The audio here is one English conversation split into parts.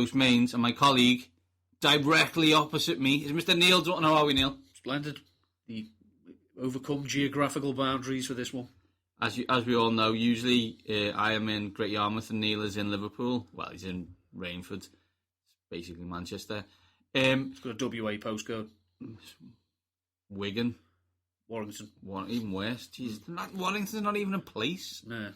host, Mainz, and my colleague, directly opposite me, is Mr. Neil Dutton. How are we, Neil? Splendid. The overcome geographical boundaries for this one. As we all know, usually I am in Great Yarmouth and Neil is in Liverpool. Well, he's in Rainford. It's basically Manchester. It's got a WA postcode. Wigan. Warrington. Even worse. Jeez, Warrington's not even a place. No.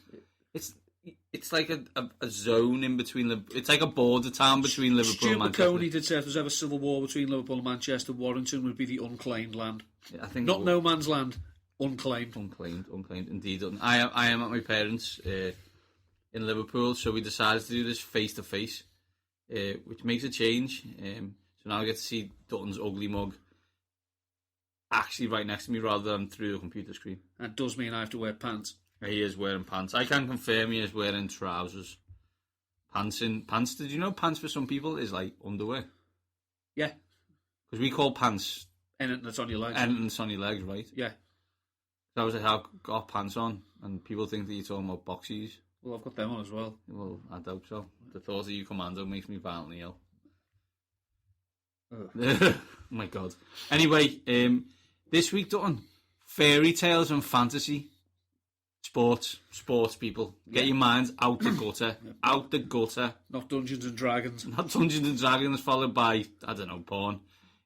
It's like a zone in between. It's like a border town between Liverpool and Manchester. Stuart McConey did say if there's ever civil war between Liverpool and Manchester, Warrington would be the unclaimed land. I think not no man's land, unclaimed. Unclaimed, indeed. I am at my parents' in Liverpool, so we decided to do this face to face, which makes a change. So now I get to see Dutton's ugly mug actually right next to me rather than through the computer screen. That does mean I have to wear pants. He is wearing pants. I can confirm he is wearing trousers. Pants. Did you know pants for some people is like underwear? Yeah. Because we call pants anything that's on your legs. Anything that's on your legs, right? Yeah. So I was like, I've got pants on, and people think that you're talking about boxies. Well, I've got them on as well. Well, I doubt so. The thought of you commando makes me violently ill. Oh my God. Anyway, this week, Dutton, Fairytales and Fantasy. Sports people. Get your minds out the gutter. Out the gutter. Not Dungeons and Dragons. Not Dungeons and Dragons followed by, I don't know, porn.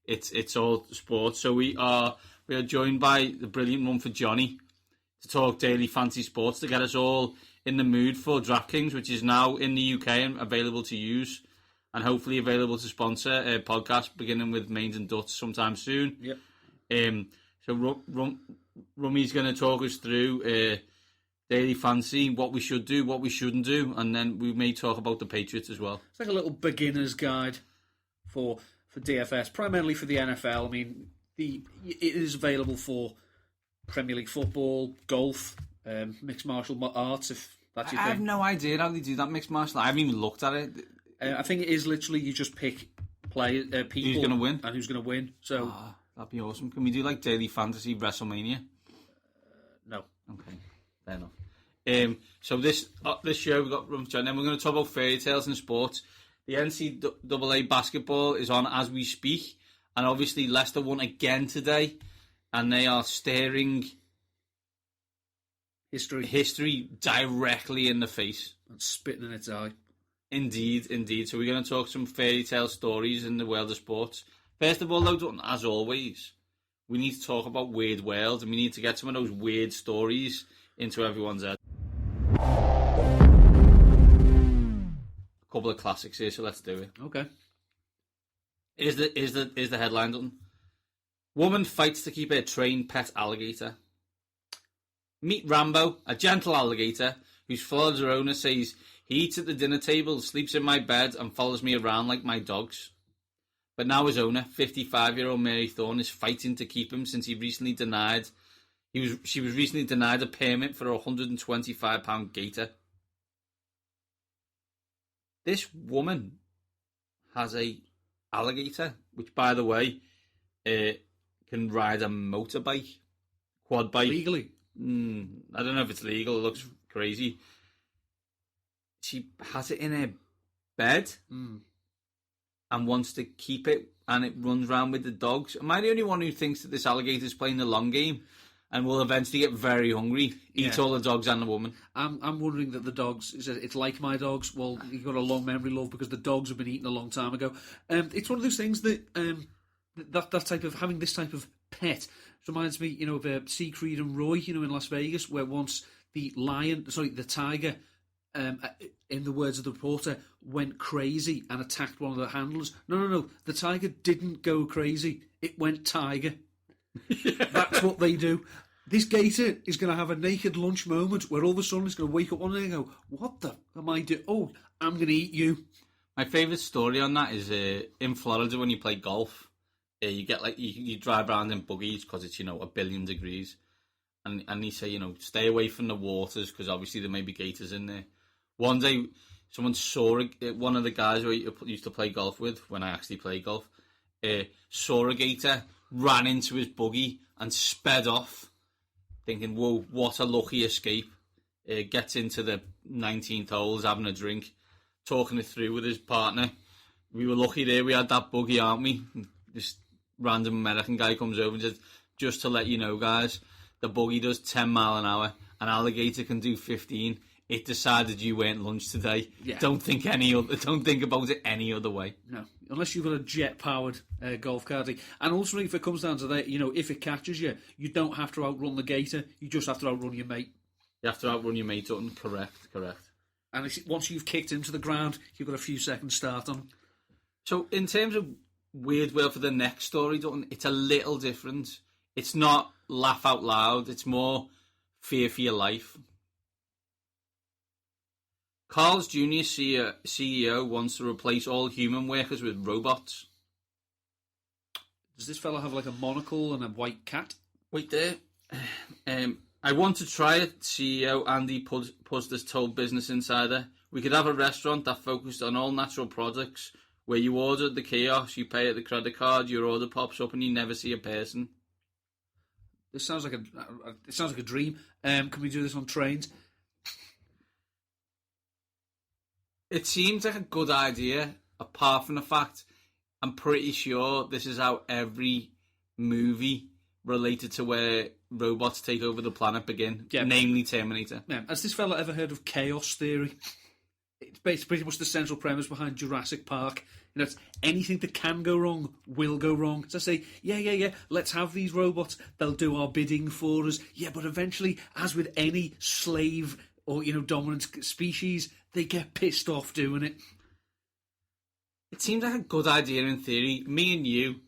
It's all sports. So we are joined by the brilliant Rumford Johnny to talk daily fantasy sports to get us all in the mood for DraftKings, which is now in the UK and available to use and hopefully available to sponsor a podcast beginning with Mainz and Dutts sometime soon. Yep. So Rummy's going to talk us through daily fantasy, what we should do, what we shouldn't do, and then we may talk about the Patriots as well. It's like a little beginner's guide for DFS, primarily for the NFL. I mean, it is available for Premier League football, golf, mixed martial arts, if that's your thing. I have no idea how they do that mixed martial art. I haven't even looked at it. I think it is literally you just pick people who's going to win and who's going to win. So that'd be awesome. Can we do like daily fantasy WrestleMania? No. Okay. Fair enough. So this show we've got Rumford Johnny, and we're going to talk about fairy tales and sports. The NCAA basketball is on as we speak, and obviously Leicester won again today, and they are staring history directly in the face and spitting in its eye. Indeed. So we're going to talk some fairy tale stories in the world of sports. First of all, though, as always, we need to talk about weird worlds, and we need to get some of those weird stories into everyone's head. A couple of classics here, so let's do it. Okay. Is the headline done? Woman fights to keep her trained pet alligator. Meet Rambo, a gentle alligator whose Florida owner says he eats at the dinner table, sleeps in my bed, and follows me around like my dogs. But now his owner, 55-year-old Mary Thorne, is fighting to keep him since she was recently denied a permit for a £125 gator. This woman has a alligator, which, by the way, can ride a motorbike, quad bike. Legally? I don't know if it's legal. It looks crazy. She has it in her bed and wants to keep it, and it runs around with the dogs. Am I the only one who thinks that this alligator is playing the long game and will eventually get very hungry, eat all the dogs and the woman? I'm wondering that the dogs, it's like my dogs. Well, you've got a long memory, love, because the dogs have been eaten a long time ago. It's one of those things that that type of, having this type of pet reminds me, of Siegfried and Roy, in Las Vegas, where once the tiger, in the words of the reporter, went crazy and attacked one of the handlers. No, the tiger didn't go crazy. It went tiger. That's what they do. This gator is going to have a naked lunch moment where all of a sudden it's going to wake up one day and go, what the am I doing? Oh, I'm going to eat you. My favourite story on that is in Florida when you play golf. You get you drive around in buggies because it's a billion degrees, and they say stay away from the waters because obviously there may be gators in there. One day, someone saw one of the guys who I used to play golf with when I actually played golf. Saw a gator, ran into his buggy and sped off, thinking, "Whoa, what a lucky escape!" Gets into the 19th hole, having a drink, talking it through with his partner. We were lucky there. We had that buggy, aren't we? This random American guy comes over and says, "Just to let you know, guys, the buggy does 10 mile an hour. An alligator can do 15. It decided you weren't lunch today. Yeah. Don't think about it any other way." No, unless you've got a jet-powered golf cart. And ultimately, if it comes down to that, if it catches you, you don't have to outrun the gator. You just have to outrun your mate. You have to outrun your mate, Dutton. Correct. And once you've kicked into the ground, you've got a few seconds start on. So, in terms of Weird World for the next story, Dutton, it's a little different. It's not laugh out loud. It's more fear for your life. Carl's Jr. CEO wants to replace all human workers with robots. Does this fella have like a monocle and a white cat? Wait there. I want to try it, CEO Andy Puzder's told Business Insider. We could have a restaurant that focused on all natural products, where you order at the kiosk, you pay at the credit card, your order pops up and you never see a person. This sounds like a dream. Can we do this on trains? It seems like a good idea, apart from the fact I'm pretty sure this is how every movie related to where robots take over the planet begin, namely Terminator. Yeah. Has this fella ever heard of chaos theory? It's pretty much the central premise behind Jurassic Park. It's anything that can go wrong will go wrong. So I say, yeah, let's have these robots. They'll do our bidding for us. Yeah, but eventually, as with any slave or dominant species, they get pissed off doing it. It seems like a good idea in theory. Me and you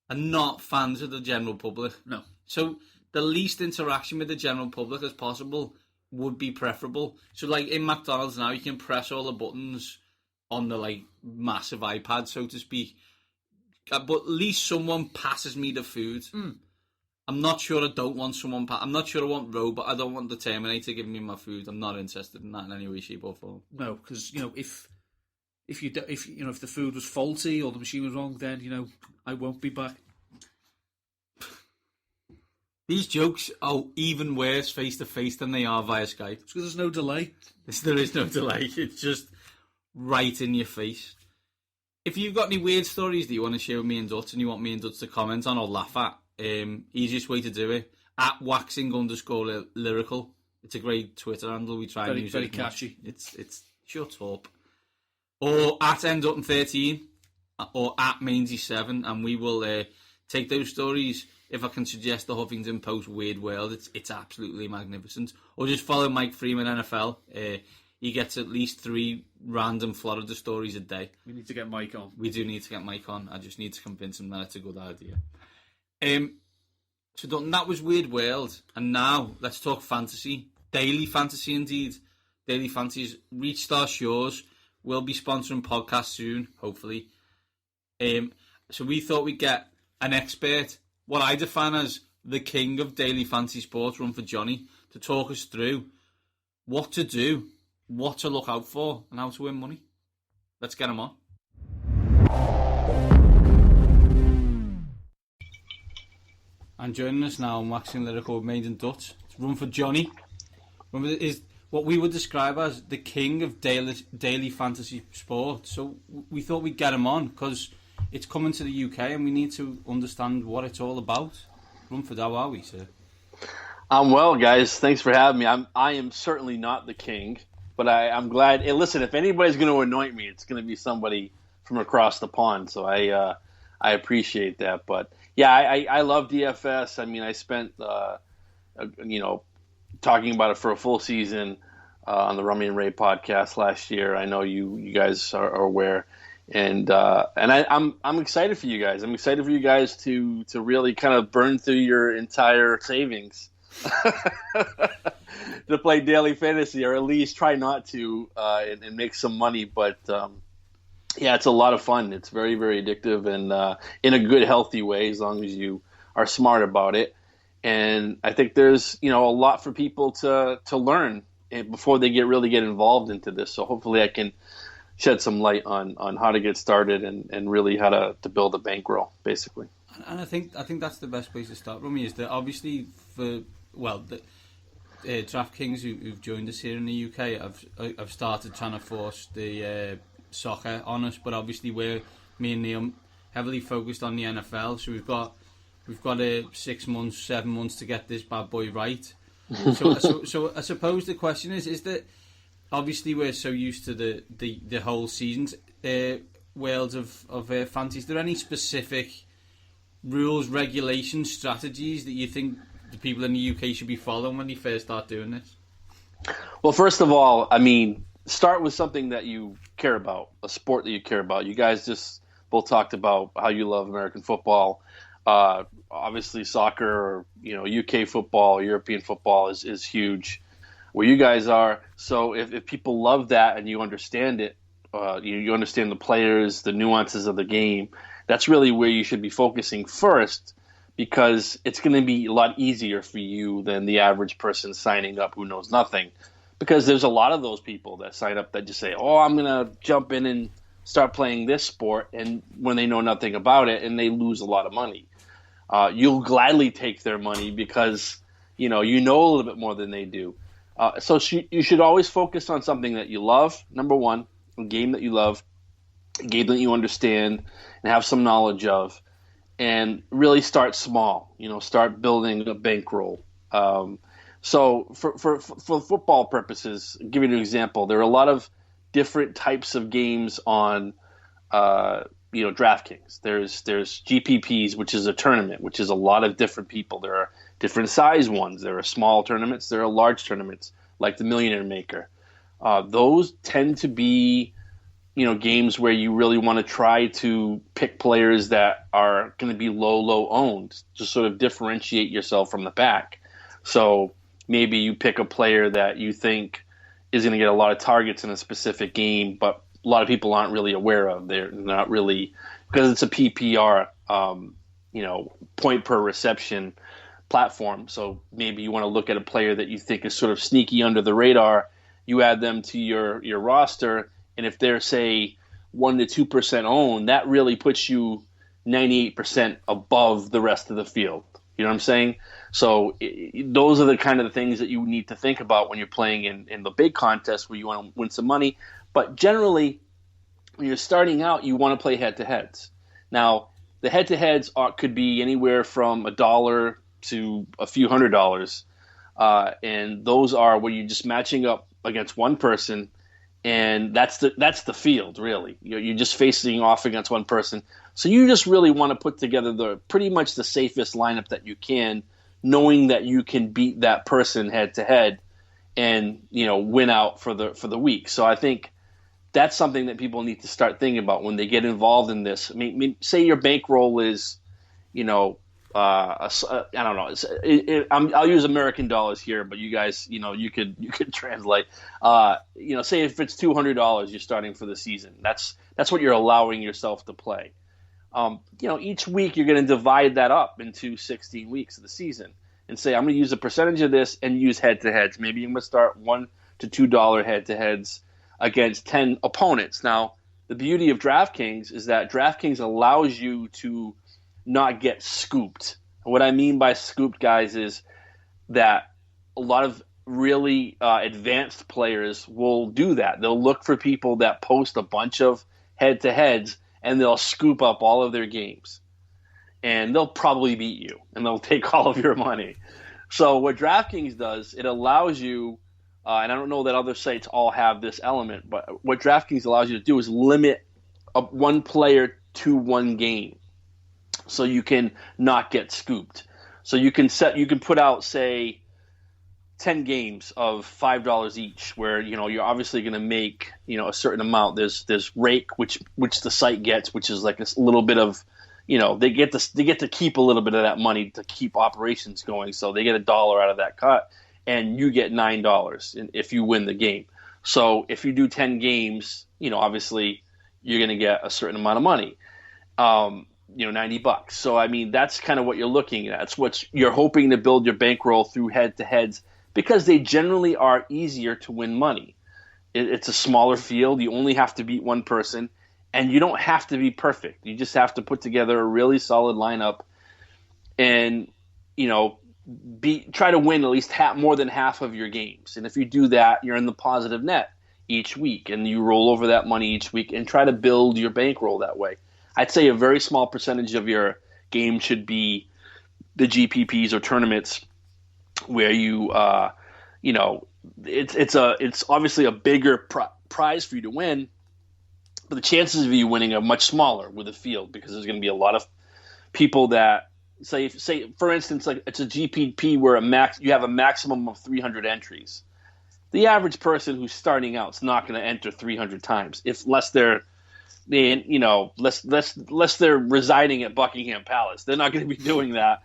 are not fans of the general public. No. So the least interaction with the general public as possible would be preferable. So like in McDonald's now, you can press all the buttons on the like massive iPad, so to speak. But at least someone passes me the food. I'm not sure I don't want someone. I'm not sure I want robot. I don't want the Terminator giving me my food. I'm not interested in that in any way, shape, or form. No, because if the food was faulty or the machine was wrong, then I won't be back. These jokes are even worse face to face than they are via Skype. It's because there's no delay. There is no delay. It's just right in your face. If you've got any weird stories that you want to share with me and Dutz and you want me and Dutz to comment on or laugh at, easiest way to do it, at waxing_lyrical. It's a great Twitter handle. We try and use very it. Very catchy. It's shut up. Or at ndutton13 or at Mainzy7, and we will take those stories. If I can suggest the Huffington Post Weird World, it's absolutely magnificent. Or just follow Mike Freeman NFL. He gets at least 3 random Florida stories a day. We need to get Mike on. We do need to get Mike on. I just need to convince him that it's a good idea. So that was Weird World. And now, let's talk fantasy. Daily fantasy, indeed. Daily Fantasies reached our shores. We'll be sponsoring podcasts soon, hopefully. So we thought we'd get an expert, what I define as the king of daily fantasy sports, Rumford Johnny, to talk us through what to do, what to look out for, and how to win money. Let's get him on. And joining us now on Waxing Lyrical with Mainz and Dutts, it's Rumford Johnny. Rumford is what we would describe as the king of daily fantasy sport. So we thought we'd get him on because it's coming to the UK and we need to understand what it's all about. Rumford, how are we, sir? I'm well, guys. Thanks for having me. I am certainly not the king, but I'm glad. Hey, listen, if anybody's going to anoint me, it's going to be somebody from across the pond. So I appreciate that. But yeah, I love DFS. I mean, I spent talking about it for a full season on the Rummy and Ray podcast last year. I know you guys are aware, and I'm excited for you guys. I'm excited for you guys to really kind of burn through your entire savings to play daily fantasy, or at least try not to and make some money. But yeah, it's a lot of fun. It's very, very addictive, and in a good, healthy way, as long as you are smart about it. And I think there's, a lot for people to learn before they really get involved into this. So hopefully I can shed some light on how to get started and really how to build a bankroll, basically. And I think that's the best place to start, Rummy, is that obviously the DraftKings who've joined us here in the UK have started trying to force the soccer on us, but obviously me and Neil heavily focused on the NFL, so we've got 6 months, 7 months to get this bad boy right. So I suppose the question is that obviously we're so used to the whole season's world of fantasy. Is there any specific rules, regulations, strategies that you think the people in the UK should be following when they first start doing this? Well, first of all, I mean, start with something that you care about, a sport that you care about. You guys just both talked about how you love American football. Obviously, soccer or UK football, European football is huge where you guys are. So if people love that and you understand it, you understand the players, the nuances of the game, that's really where you should be focusing first, because it's going to be a lot easier for you than the average person signing up who knows nothing. Because there's a lot of those people that sign up that just say, oh, I'm going to jump in and start playing this sport, and when they know nothing about it, and they lose a lot of money. You'll gladly take their money because you know a little bit more than they do. So you should always focus on something that you love, number one, a game that you love, a game that you understand and have some knowledge of, and really start small. Start building a bankroll. So for football purposes, I'll give you an example. There are a lot of different types of games on DraftKings. There's GPPs, which is a tournament, which is a lot of different people. There are different size ones. There are small tournaments. There are large tournaments, like the Millionaire Maker. Those tend to be games where you really want to try to pick players that are going to be low owned to sort of differentiate yourself from the pack. So maybe you pick a player that you think is going to get a lot of targets in a specific game, but a lot of people aren't really aware of. They're not really, because it's a PPR, point per reception platform. So maybe you want to look at a player that you think is sort of sneaky under the radar. You add them to your roster, and if they're, say, 1% to 2% owned, that really puts you 98% above the rest of the field. You know what I'm saying? So those are the kind of things that you need to think about when you're playing in the big contest where you want to win some money. But generally, when you're starting out, you want to play head-to-heads. Now, the head-to-heads could be anywhere from $1 to a few $100s. And those are where you're just matching up against one person, and that's the field, really. You're just facing off against one person. So you just really want to put together pretty much the safest lineup that you can, knowing that you can beat that person head-to-head and win out for the week. So I think that's something that people need to start thinking about when they get involved in this. I mean say your bankroll is, I don't know. I'll use American dollars here, but you guys, you could translate. Say if it's $200 you're starting for the season, that's what you're allowing yourself to play. Each week you're going to divide that up into 16 weeks of the season and say, I'm going to use a percentage of this and use head-to-heads. Maybe I'm going to start $1 to $2 head-to-heads against 10 opponents. Now, the beauty of DraftKings is that DraftKings allows you to not get scooped. And what I mean by scooped, guys, is that a lot of really advanced players will do that. They'll look for people that post a bunch of head-to-heads, and they'll scoop up all of their games. And they'll probably beat you, and they'll take all of your money. So what DraftKings does, it allows you, and I don't know that other sites all have this element, but what DraftKings allows you to do is limit one player to one game, so you can not get scooped. So you can put out, say, 10 games of $5 each, where you're obviously going to make a certain amount. There's rake, which the site gets, which is like a little bit of, they get to keep a little bit of that money to keep operations going. So they get $1 out of that cut, and you get $9 if you win the game. So if you do 10 games, obviously you're going to get a certain amount of money. $90. So I mean, that's kind of what you're looking at. It's what you're hoping to build your bankroll through head-to-heads, because they generally are easier to win money. It's a smaller field. You only have to beat one person, and you don't have to be perfect. You just have to put together a really solid lineup and, try to win at least more than half of your games. And if you do that, you're in the positive net. each week, and you roll over that money each week and try to build your bankroll that way. I'd say a very small percentage of your game should be the GPPs or tournaments where it's obviously a bigger prize for you to win, but the chances of you winning are much smaller with the field because there's going to be a lot of people that say for instance, like it's a GPP where you have a maximum of 300 entries. The average person who's starting out is not going to enter 300 times, unless they're residing at Buckingham Palace. They're not going to be doing that.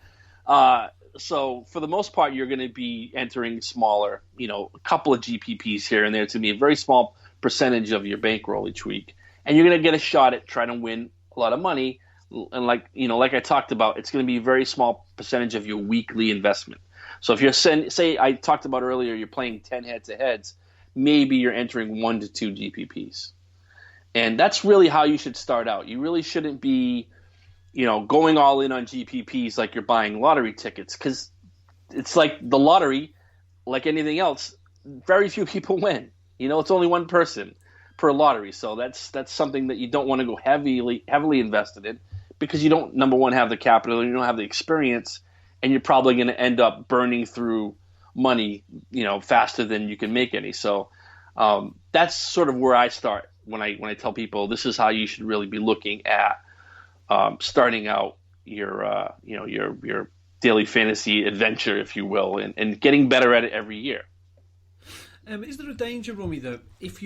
So for the most part, you're going to be entering smaller, a couple of GPPs here and there to be a very small percentage of your bankroll each week, and you're going to get a shot at trying to win a lot of money. And like I talked about, it's going to be a very small percentage of your weekly investment. So if you're say I talked about earlier, you're playing 10 heads-to-heads, maybe you're entering 1 to 2 GPPs. And that's really how you should start out. You really shouldn't be, going all in on GPPs like you're buying lottery tickets, because it's like the lottery, like anything else, very few people win. It's only one person per lottery. So that's something that you don't want to go heavily invested in, because you don't, number one, have the capital, you don't have the experience, and you're probably going to end up burning through money, faster than you can make any. So that's sort of where I start when I tell people this is how you should really be looking at starting out your daily fantasy adventure, if you will, and getting better at it every year. Is there a danger, Rummy, that if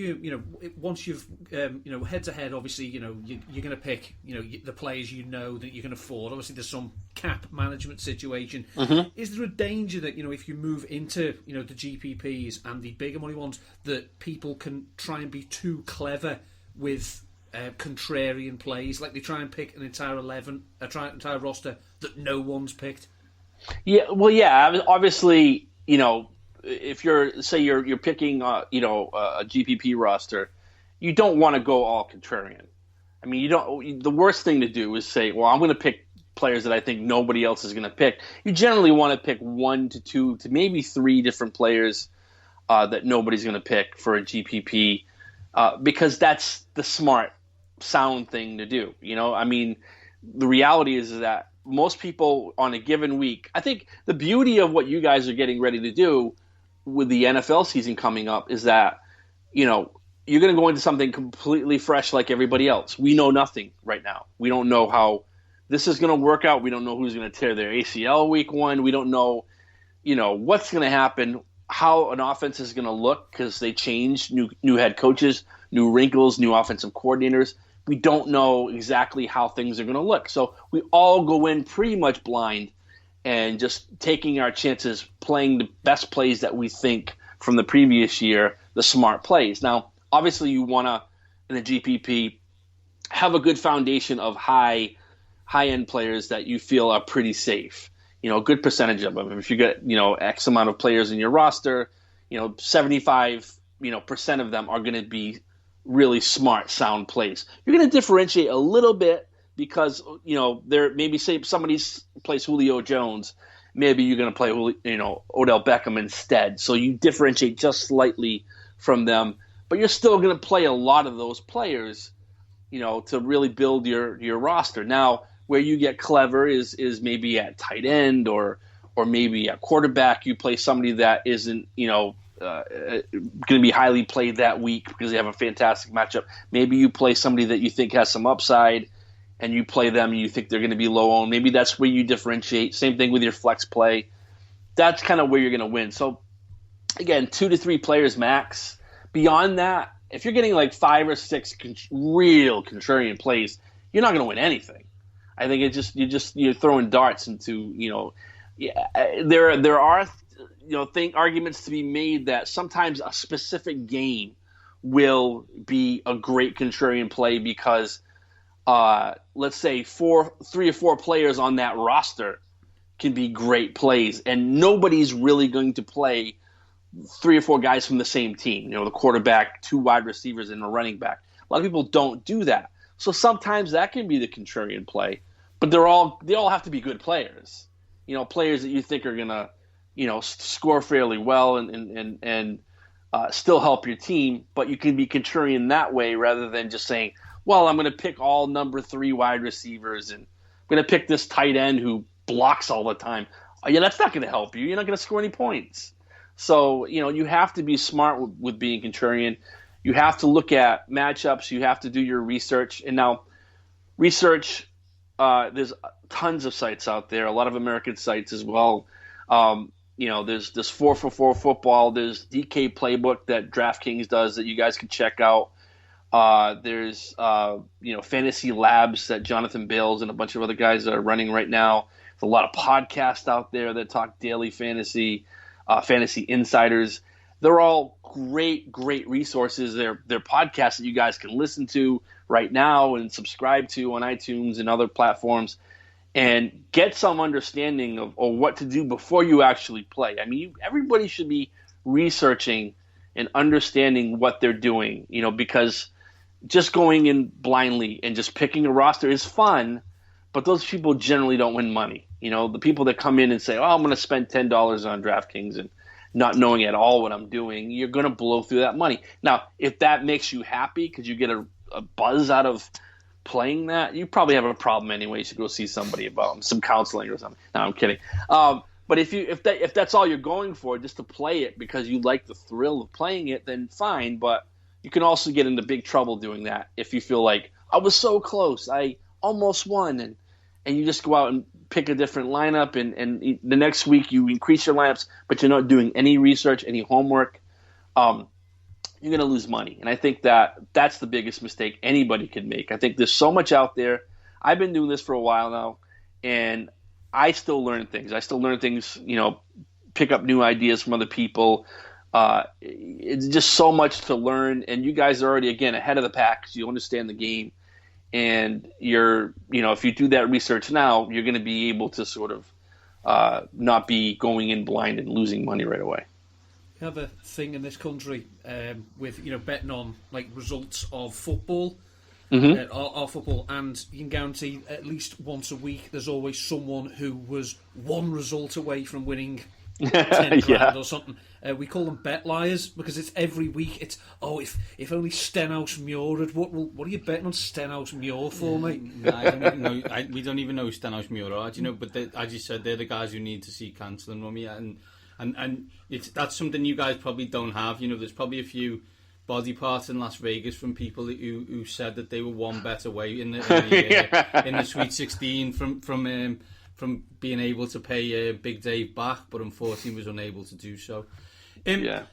once you've head to head, obviously you're going to pick the players that you can afford. Obviously, there's some cap management situation. Mm-hmm. Is there a danger that if you move into the GPPs and the bigger money ones, that people can try and be too clever with contrarian plays, like they try and pick an entire entire roster that no one's picked? Yeah, well, yeah, obviously, if you're picking a GPP roster, you don't want to go all contrarian. I mean, the worst thing to do is say, well, I'm going to pick players that I think nobody else is going to pick. You generally want to pick 1 to 2 to maybe 3 different players that nobody's going to pick for a GPP, because that's the smart, sound thing to do. I mean, the reality is that most people on a given week, I think the beauty of what you guys are getting ready to do with the NFL season coming up is that, you're going to go into something completely fresh like everybody else. We know nothing right now. We don't know how this is going to work out. We don't know who's going to tear their ACL week 1. We don't know, what's going to happen, how an offense is going to look, because they change, new head coaches, new wrinkles, new offensive coordinators. We don't know exactly how things are going to look. So we all go in pretty much blind and just taking our chances, playing the best plays that we think from the previous year, the smart plays. Now, obviously you want to, in the GPP, have a good foundation of high-end players that you feel are pretty safe. A good percentage of them. If you get, X amount of players in your roster, 75% of them are going to be really smart, sound plays. You're going to differentiate a little bit because, there maybe say somebody plays Julio Jones, maybe you're going to play Odell Beckham instead. So you differentiate just slightly from them, but you're still going to play a lot of those players, to really build your roster. Now, where you get clever is maybe at tight end or maybe at quarterback. You play somebody that isn't, going to be highly played that week because they have a fantastic matchup. Maybe you play somebody that you think has some upside, and you play them and you think they're going to be low owned. Maybe that's where you differentiate. Same thing with your flex play. That's kind of where you're going to win. So, again, 2 to 3 players max. Beyond that, if you're getting like 5 or 6 real contrarian plays, you're not going to win anything. I think you're throwing darts into, there are arguments to be made that sometimes a specific game will be a great contrarian play because let's say 3 or 4 players on that roster can be great plays, and nobody's really going to play 3 or 4 guys from the same team. The quarterback, 2 wide receivers, and a running back. A lot of people don't do that. So sometimes that can be the contrarian play, but they all have to be good players. Players that you think are gonna, score fairly well and still help your team, but you can be contrarian that way rather than just saying, well, I'm going to pick all number 3 wide receivers and I'm going to pick this tight end who blocks all the time. Yeah, that's not going to help you. You're not going to score any points. So, you have to be smart with being contrarian. You have to look at matchups. You have to do your research. And now, research, there's tons of sites out there, a lot of American sites as well. There's this 4for4 football. There's DK Playbook that DraftKings does that you guys can check out. There's Fantasy Labs that Jonathan Bales and a bunch of other guys are running right now. There's a lot of podcasts out there that talk daily fantasy, Fantasy Insiders. They're all great resources. They're podcasts that you guys can listen to right now and subscribe to on iTunes and other platforms, and get some understanding of what to do before you actually play. I mean, everybody should be researching and understanding what they're doing, because just going in blindly and just picking a roster is fun, but those people generally don't win money. The people that come in and say, oh, I'm going to spend $10 on DraftKings and not knowing at all what I'm doing, you're going to blow through that money. Now, if that makes you happy because you get a buzz out of playing that, you probably have a problem anyway. You should go see somebody about some counseling or something. No, I'm kidding. But if that's all you're going for, just to play it because you like the thrill of playing it, then fine. But you can also get into big trouble doing that if you feel like, I was so close, I almost won, and you just go out and pick a different lineup, and the next week you increase your lineups, but you're not doing any research, any homework. You're going to lose money. And I think that's the biggest mistake anybody could make. I think there's so much out there. I've been doing this for a while now, and I still learn things. Pick up new ideas from other people. It's just so much to learn. And you guys are already, again, ahead of the pack because you understand the game. And if you do that research now, you're going to be able to sort of not be going in blind and losing money right away. We have a thing in this country with betting on like results of football, our football, and you can guarantee at least once a week there's always someone who was one result away from winning 10 grand or something. We call them bet liars because it's every week. It's if only Stenhouse Muir had. What are you betting on Stenhouse Muir for, mate? I don't even know. We don't even know who Stenhouse Muir are. But as you said, they're the guys who need to see cancelling Rummy, and that's something you guys probably don't have. There's probably a few body parts in Las Vegas from people who said that they were one bet away in the Sweet 16 from being able to pay Big Dave back, but unfortunately was unable to do so. The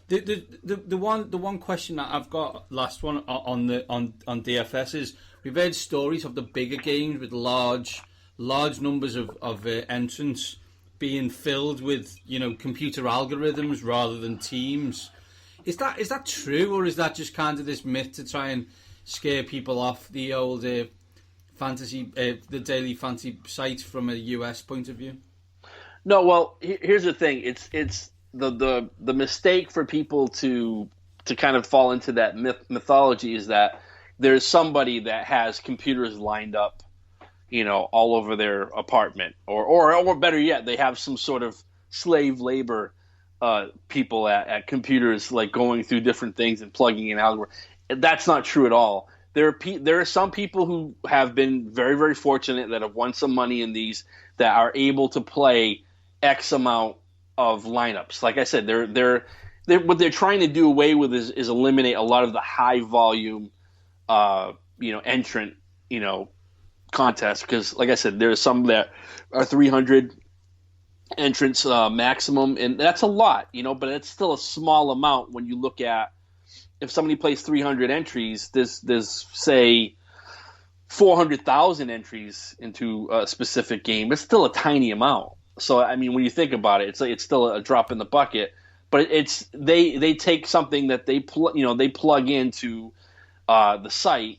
one question that I've got, last one on DFS, is we've heard stories of the bigger games with large numbers of entrants being filled with computer algorithms rather than teams. Is that true, or is that just kind of this myth to try and scare people off the old fantasy, the daily fantasy sites from a US point of view? No, well, here's the thing. It's the mistake for people to kind of fall into that mythology is that there's somebody that has computers lined up, all over their apartment, or better yet, they have some sort of slave labor people at computers, like going through different things and plugging in algorithms. That's not true at all. There are some people who have been very, very fortunate that have won some money in these that are able to play X amount of lineups. Like I said, they're what they're trying to do away with is eliminate a lot of the high volume, entrant, contests. Because, like I said, there are some that are 300 entrants maximum, and that's a lot, but it's still a small amount when you look at if somebody plays 300 entries. There's say 400,000 entries into a specific game. It's still a tiny amount. So I mean, when you think about it, it's still a drop in the bucket. But they take something that they plug into the site,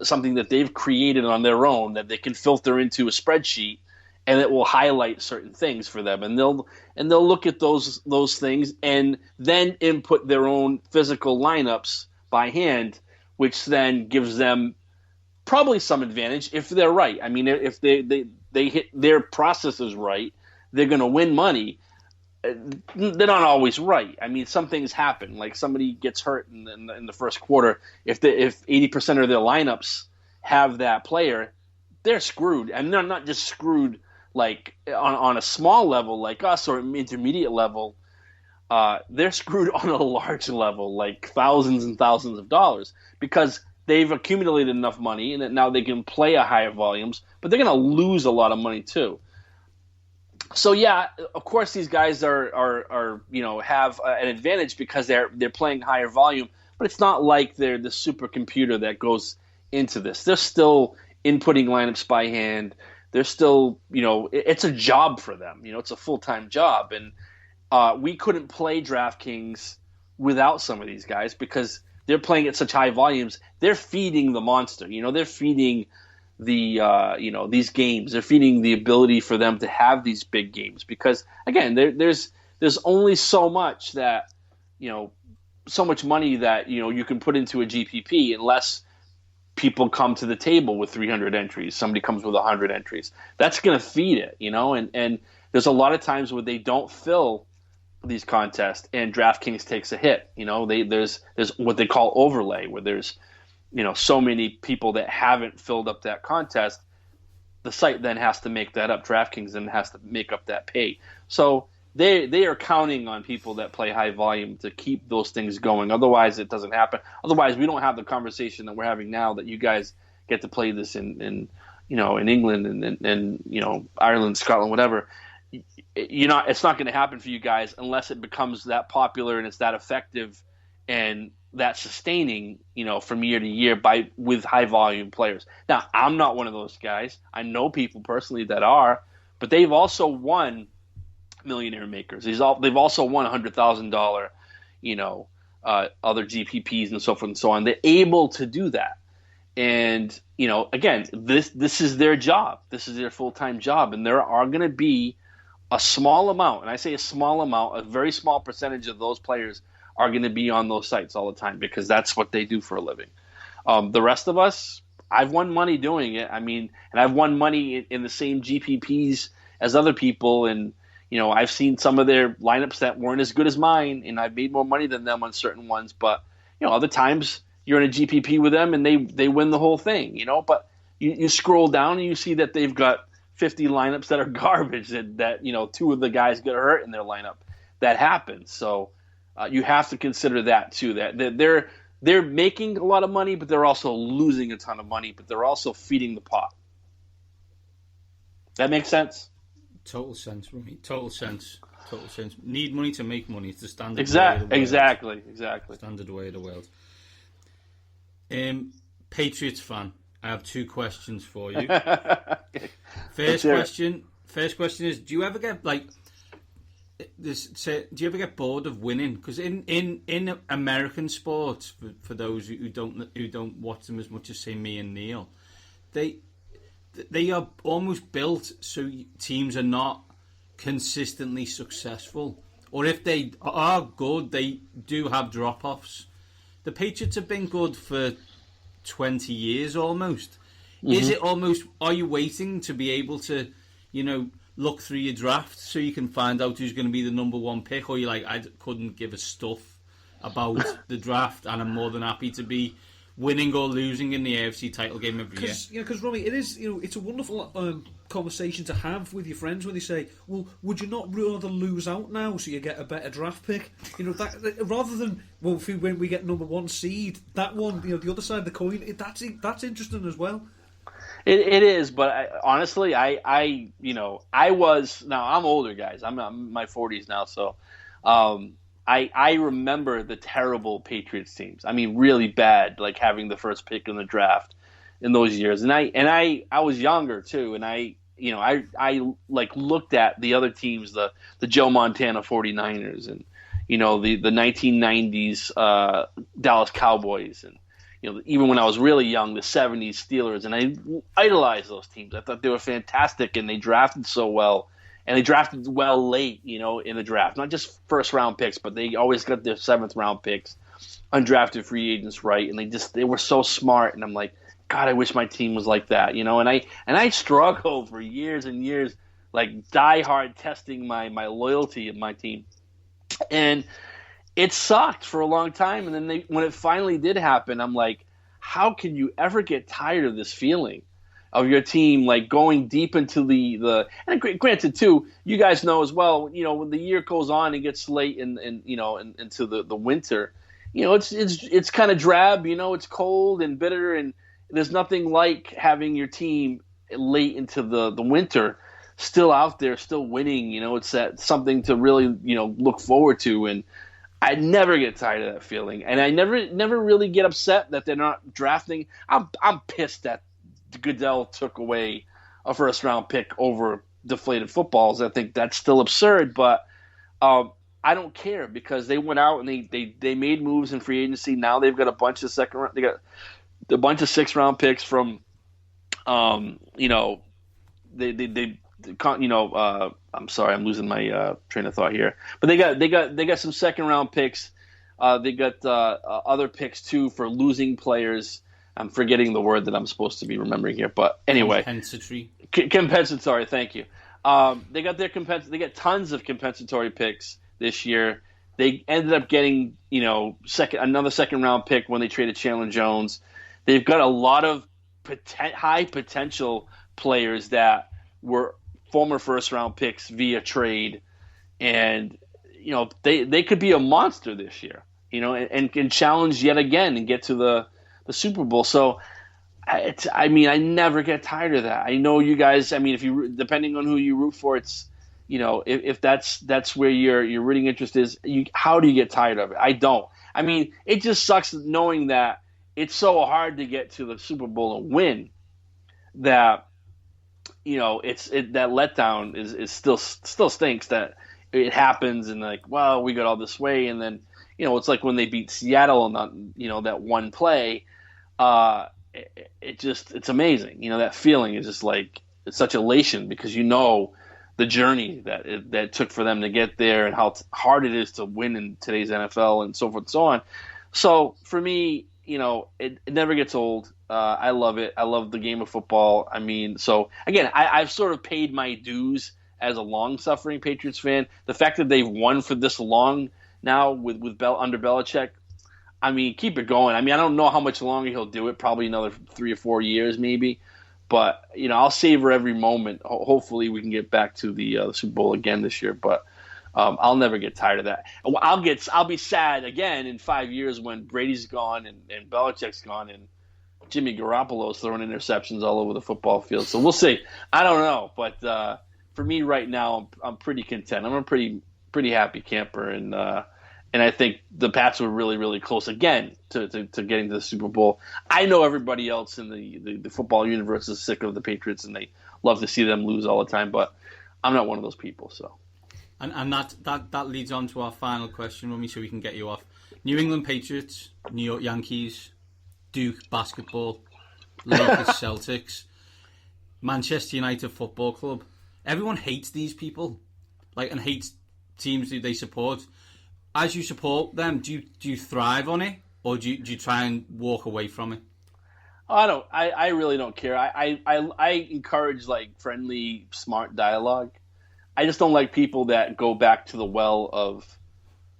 something that they've created on their own that they can filter into a spreadsheet, and it will highlight certain things for them, and they'll look at those things and then input their own physical lineups by hand, which then gives them probably some advantage if they're right. I mean, if they hit their processes right, they're going to win money. they're not always right. I mean, some things happen. Like somebody gets hurt in the first quarter. If 80% of their lineups have that player, they're screwed. And they're not just screwed like on a small level like us or intermediate level. They're screwed on a large level, like thousands and thousands of dollars, because they've accumulated enough money and that now they can play at higher volumes, but they're going to lose a lot of money too. So yeah, of course these guys are have an advantage because they're playing higher volume, but it's not like they're the supercomputer that goes into this. They're still inputting lineups by hand. They're still, it's a job for them. It's a full-time job, and we couldn't play DraftKings without some of these guys because they're playing at such high volumes. They're feeding the monster. They're feeding the these games. They're feeding the ability for them to have these big games because again, there's only so much that so much money that you can put into a GPP unless people come to the table with 300 entries. Somebody comes with 100 entries. That's going to feed it, and there's a lot of times where they don't fill these contests and DraftKings takes a hit. There's what they call overlay, where there's so many people that haven't filled up that contest. The site then has to make that up. DraftKings then has to make up that pay. So they are counting on people that play high volume to keep those things going. Otherwise, it doesn't happen. Otherwise, we don't have the conversation that we're having now that you guys get to play this in England and Ireland, Scotland, whatever. It's not going to happen for you guys unless it becomes that popular and it's that effective and that sustaining, from year to year with high volume players. Now, I'm not one of those guys. I know people personally that are, but they've also won Millionaire Makers. They've also won $100,000, other GPPs and so forth and so on. They're able to do that. And, again, this is their job. This is their full-time job. And there are going to be a small amount, and I say a small amount, a very small percentage of those players are going to be on those sites all the time because that's what they do for a living. The rest of us, I've won money doing it. I mean, and I've won money in the same GPPs as other people, and I've seen some of their lineups that weren't as good as mine, and I've made more money than them on certain ones. But other times you're in a GPP with them and they win the whole thing. But you scroll down and you see that they've got 50 lineups that are garbage that two of the guys get hurt in their lineup. That happens. So you have to consider that too. That they're making a lot of money, but they're also losing a ton of money. But they're also feeding the pot. That makes sense. Total sense, Rumi. Total sense. Need money to make money. It's the standard. Exactly. Standard way of the world. Patriots fan. I have two questions for you. First question is: do you ever get do you ever get bored of winning? Because in American sports, for those who don't watch them as much as say me and Neil, they are almost built so teams are not consistently successful, or if they are good, they do have drop-offs. The Patriots have been good for 20 years almost. Mm-hmm. Is it almost, are you waiting to be able to, look through your draft so you can find out who's going to be the number one pick, or you're like, I couldn't give a stuff about the draft and I'm more than happy to be winning or losing in the AFC title game every year? Because Robbie, it is, it's a wonderful conversation to have with your friends when they say, well, would you not rather lose out now so you get a better draft pick? That rather than, well, when we get number one seed, that one, the other side of the coin, that's interesting as well. It is, but honestly, I was, now I'm older, guys. I'm in my 40s now, so I remember the terrible Patriots teams. I mean, really bad, like having the first pick in the draft in those years. And I was younger too, and I looked at the other teams, the Joe Montana 49ers, and the 1990s Dallas Cowboys, and even when I was really young, the 70s Steelers, and I idolized those teams. I thought they were fantastic, and they drafted so well. And they drafted well late, in the draft. Not just first-round picks, but they always got their seventh-round picks, undrafted free agents right, and they were so smart. And I'm like, God, I wish my team was like that, And I struggled for years and years, like die hard testing my loyalty of my team, and it sucked for a long time. And then when it finally did happen, I'm like, how can you ever get tired of this feeling of your team like going deep into the and granted too, you guys know as well, when the year goes on and gets late and into the winter, it's kind of drab, it's cold and bitter, and there's nothing like having your team late into the winter still out there, still winning. It's that something to really look forward to. And I never get tired of that feeling, and I never really get upset that they're not drafting. I'm pissed that Goodell took away a first round pick over deflated footballs. I think that's still absurd, but I don't care, because they went out and they made moves in free agency. Now they've got a bunch of they got a bunch of 6th round picks from I'm sorry, I'm losing my train of thought here. But they got some 2nd round picks. They got other picks too for losing players. I'm forgetting the word that I'm supposed to be remembering here, but anyway, compensatory. Thank you. They got they got tons of compensatory picks this year. They ended up getting another 2nd round pick when they traded Chandler Jones. They've got a lot of high potential players that were former 1st round picks via trade, and they could be a monster this year, and can challenge yet again and get to the Super Bowl. So I never get tired of that. I know you guys. If you, depending on who you root for, it's if that's where your rooting interest is. How do you get tired of it? I don't. It just sucks knowing that it's so hard to get to the Super Bowl and win that. That letdown is still stinks that it happens, and like, well, we got all this way, and then it's like when they beat Seattle and that one play, it's amazing. That feeling is just like, it's such elation, because the journey that took for them to get there and how hard it is to win in today's NFL and so forth and so on. So for me, it never gets old. I love it. I love the game of football. So again, I've sort of paid my dues as a long-suffering Patriots fan. The fact that they've won for this long now with under Belichick, keep it going. I don't know how much longer he'll do it. Probably another 3 or 4 years, maybe. But I'll savor every moment. Hopefully, we can get back to the Super Bowl again this year. But I'll never get tired of that. I'll be sad again in 5 years when Brady's gone and Belichick's gone and Jimmy Garoppolo's throwing interceptions all over the football field. So we'll see. I don't know, but for me right now, I'm pretty content. I'm a pretty happy camper, and I think the Pats were really, really close again to getting to the Super Bowl. I know everybody else in the football universe is sick of the Patriots, and they love to see them lose all the time, but I'm not one of those people. So. And that leads on to our final question, Rummy, so we can get you off. New England Patriots, New York Yankees, Duke basketball, Lakers Celtics, Manchester United Football Club. Everyone hates these people, and hates teams that they support. As you support them, do you thrive on it, or do you try and walk away from it? I really don't care. I encourage friendly, smart dialogue. I just don't like people that go back to the well of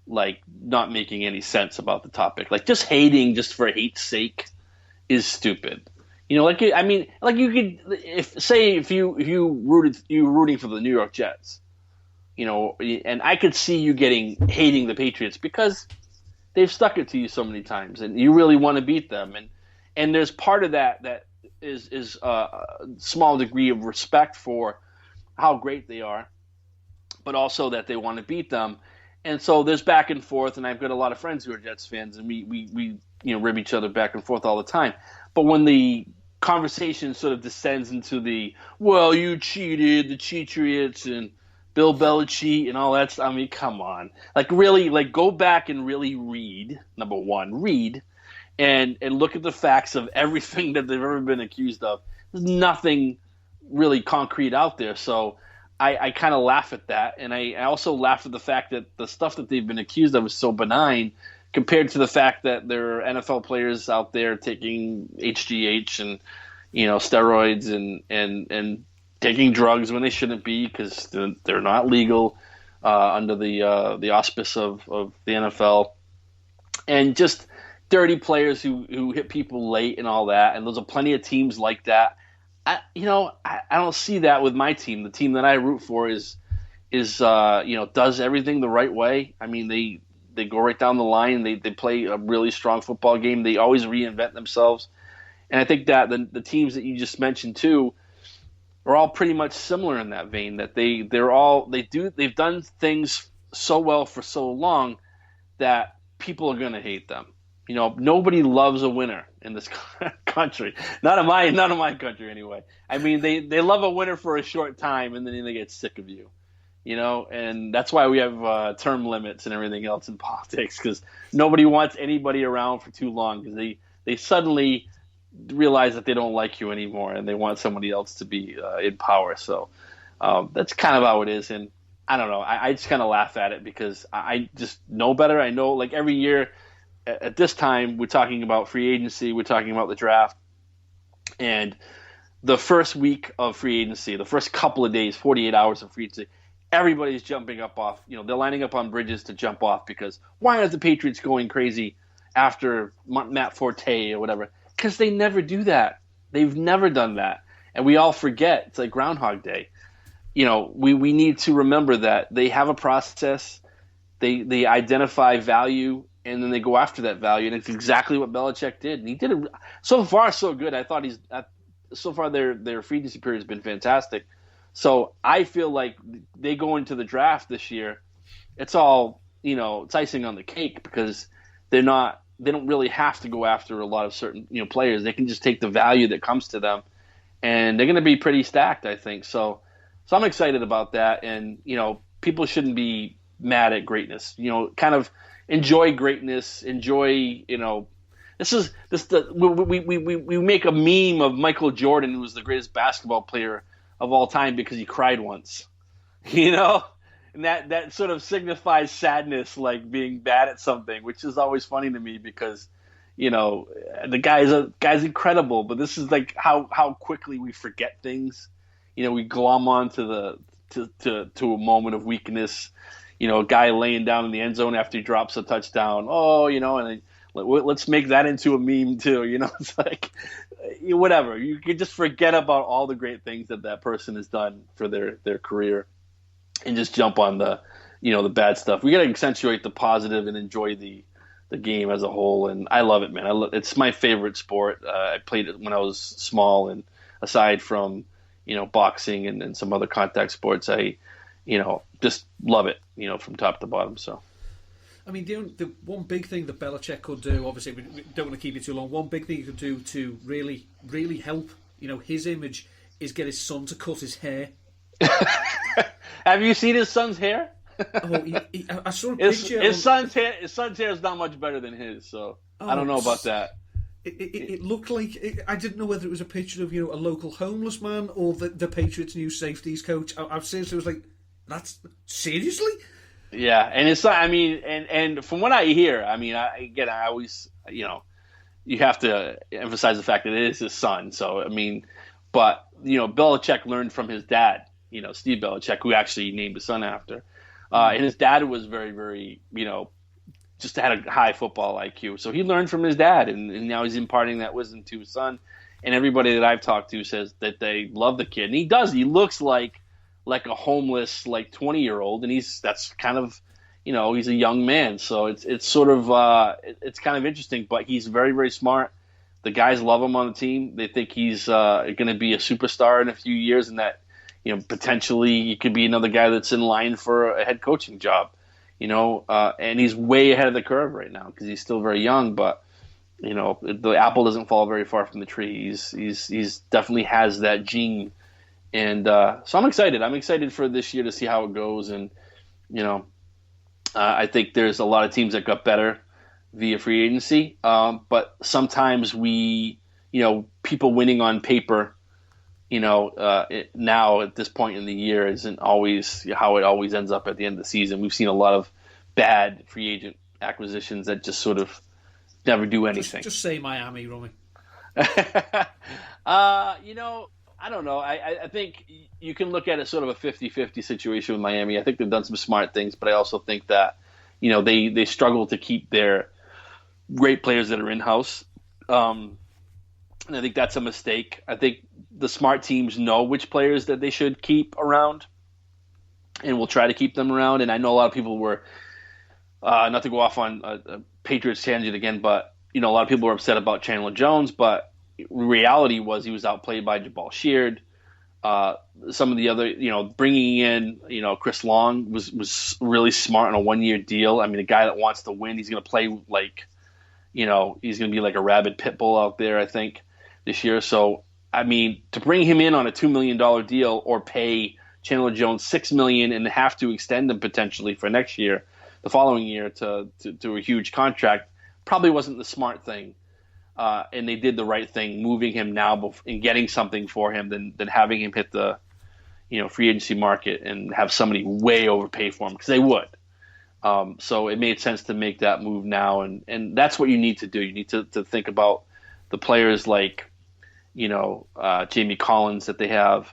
not making any sense about the topic. Just hating just for hate's sake is stupid. You could, if you rooting for the New York Jets, and I could see you hating the Patriots because they've stuck it to you so many times, and you really want to beat them, and there's part of that is a small degree of respect for how great they are, but also that they want to beat them. And so there's back and forth, and I've got a lot of friends who are Jets fans, and we rib each other back and forth all the time. But when the conversation sort of descends into well, you cheated, the Cheatriots, and Bill Belichick and all that stuff, come on. Really, go back and really read, number one, and look at the facts of everything that they've ever been accused of. There's nothing really concrete out there, so I kind of laugh at that, and I also laugh at the fact that the stuff that they've been accused of is so benign compared to the fact that there are NFL players out there taking HGH and steroids and taking drugs when they shouldn't be because they're not legal under the auspice of the NFL, and just dirty players who hit people late and all that. And there's plenty of teams like that. I don't see that with my team. The team that I root for is does everything the right way. I mean, they go right down the line. They play a really strong football game. They always reinvent themselves. And I think that the teams that you just mentioned too are all pretty much similar in that vein. That they've done things so well for so long that people are going to hate them. Nobody loves a winner in this country. Not in my country anyway. I mean, they love a winner for a short time and then they get sick of you. And that's why we have term limits and everything else in politics, because nobody wants anybody around for too long, because they suddenly realize that they don't like you anymore and they want somebody else to be in power. So that's kind of how it is. And I don't know. I just kind of laugh at it because I just know better. I know, like, every year at this time we're talking about free agency, we're talking about the draft, and the first week of free agency, the first couple of days, 48 hours of free agency, everybody's jumping up off. They're lining up on bridges to jump off because why are the Patriots going crazy after Matt Forte or whatever? Because they never do that. They've never done that. And we all forget. It's like Groundhog Day. We need to remember that they have a process. They identify value, and then they go after that value. And it's exactly what Belichick did. And he did it so far so good. I thought so far their free agency period has been fantastic. So I feel like they go into the draft this year, it's all, it's icing on the cake, because they don't really have to go after a lot of certain, players. They can just take the value that comes to them, and they're going to be pretty stacked, I think. So I'm excited about that. And, people shouldn't be mad at greatness, kind of enjoy greatness, enjoy, we make a meme of Michael Jordan, who was the greatest basketball player of all time because he cried once, and that sort of signifies sadness, like being bad at something, which is always funny to me because, the guy's incredible, but this is like how quickly we forget things. We glom on to a moment of weakness, a guy laying down in the end zone after he drops a touchdown. Oh, and let's make that into a meme too. It's like, whatever. You can just forget about all the great things that person has done for their career, and just jump on the bad stuff. We got to accentuate the positive and enjoy the game as a whole. And I love it, man. It's my favorite sport. I played it when I was small, and aside from boxing and some other contact sports, I just love it from top to bottom. So. I mean, the one big thing that Belichick could do, obviously, we don't want to keep it too long. One big thing he could do to really, really help, his image, is get his son to cut his hair. Have you seen his son's hair? I saw a picture. His son's hair is not much better than his, so I don't know about that. It looked like I didn't know whether it was a picture of a local homeless man or the Patriots' new safeties coach. I seriously was like, that's seriously. Yeah, and it's I mean, and from what I hear, I mean, I always you have to emphasize the fact that it is his son. So I mean, but Belichick learned from his dad, Steve Belichick, who actually named his son after, and his dad was very, very just had a high football IQ. So he learned from his dad, and now he's imparting that wisdom to his son. And everybody that I've talked to says that they love the kid, and he does. He looks like a homeless 20-year-old, and that's kind of he's a young man, so it's sort of it's kind of interesting. But he's very, very smart. The guys love him on the team. They think he's going to be a superstar in a few years, and that potentially he could be another guy that's in line for a head coaching job. And he's way ahead of the curve right now because he's still very young. But the apple doesn't fall very far from the tree. He's definitely has that gene. And so I'm excited. I'm excited for this year to see how it goes. And, I think there's a lot of teams that got better via free agency. But sometimes people winning on paper, now at this point in the year isn't always how it always ends up at the end of the season. We've seen a lot of bad free agent acquisitions that just sort of never do anything. Just say Miami, Romy. I don't know. I think you can look at it sort of a 50-50 situation with Miami. I think they've done some smart things, but I also think that, they struggle to keep their great players that are in-house. And I think that's a mistake. I think the smart teams know which players that they should keep around and will try to keep them around. And I know a lot of people were, not to go off on a Patriots tangent again, but, a lot of people were upset about Chandler Jones, but reality was he was outplayed by Jabal Sheard. Some of the other, bringing in, Chris Long was really smart on a 1-year deal. I mean, a guy that wants to win, he's going to play like, he's going to be like a rabid pit bull out there, I think, this year. So, I mean, to bring him in on a $2 million deal or pay Chandler Jones $6 million and have to extend him potentially for next year, the following year to a huge contract, probably wasn't the smart thing. And they did the right thing, moving him now and getting something for him than having him hit the, free agency market and have somebody way overpay for him, because they would. So it made sense to make that move now, and that's what you need to do. You need to think about the players like, Jamie Collins that they have,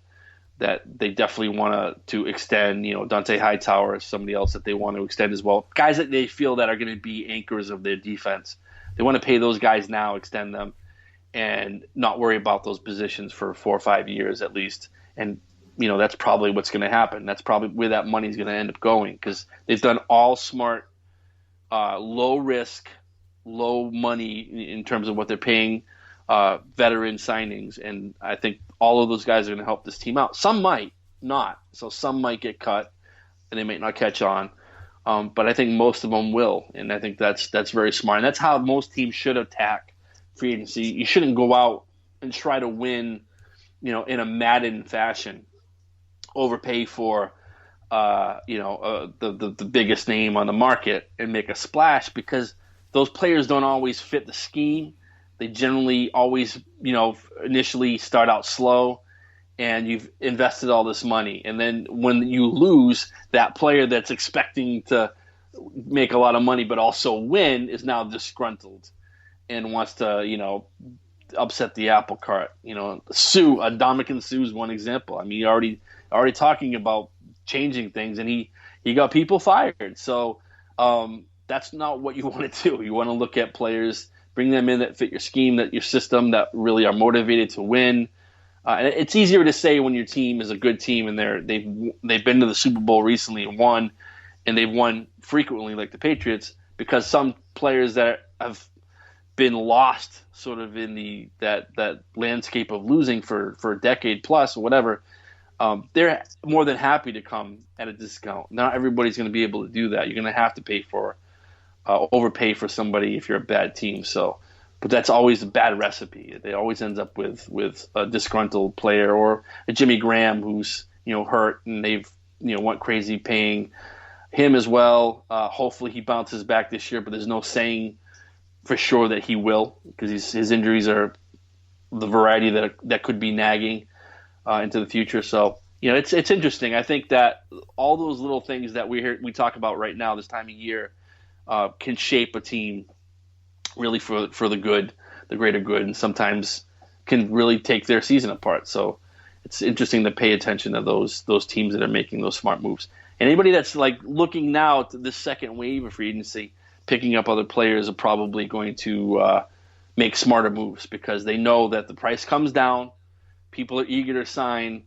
that they definitely want to extend. Dante Hightower is somebody else that they want to extend as well. Guys that they feel that are going to be anchors of their defense. They want to pay those guys now, extend them, and not worry about those positions for 4 or 5 years at least. And, that's probably what's going to happen. That's probably where that money is going to end up going, because they've done all smart, low risk, low money in terms of what they're paying veteran signings. And I think all of those guys are going to help this team out. Some might not. So some might get cut and they might not catch on. But I think most of them will, and I think that's very smart. And that's how most teams should attack free agency. You shouldn't go out and try to win, in a Madden fashion, overpay for, the biggest name on the market and make a splash, because those players don't always fit the scheme. They generally always, initially start out slow. And you've invested all this money. And then when you lose, that player that's expecting to make a lot of money but also win is now disgruntled and wants to, upset the apple cart. Dominican Sue's one example. I mean, already talking about changing things, and he got people fired. So that's not what you want to do. You want to look at players, bring them in that fit your scheme, that your system, that really are motivated to win. And it's easier to say when your team is a good team and they've been to the Super Bowl recently and won, and they've won frequently like the Patriots, because some players that have been lost sort of in that landscape of losing for a decade plus or whatever, they're more than happy to come at a discount. Not everybody's going to be able to do that. You're going to have to overpay for somebody if you're a bad team. But that's always a bad recipe. It always ends up with a disgruntled player, or a Jimmy Graham who's hurt, and they've went crazy paying him as well. Hopefully he bounces back this year, but there's no saying for sure that he will, because his injuries are the variety that could be nagging into the future. So it's interesting. I think that all those little things that we talk about right now this time of year can shape a team really for the good, the greater good, and sometimes can really take their season apart. So it's interesting to pay attention to those teams that are making those smart moves. And anybody that's like looking now to this second wave of free agency, picking up other players, are probably going to make smarter moves, because they know that the price comes down, people are eager to sign,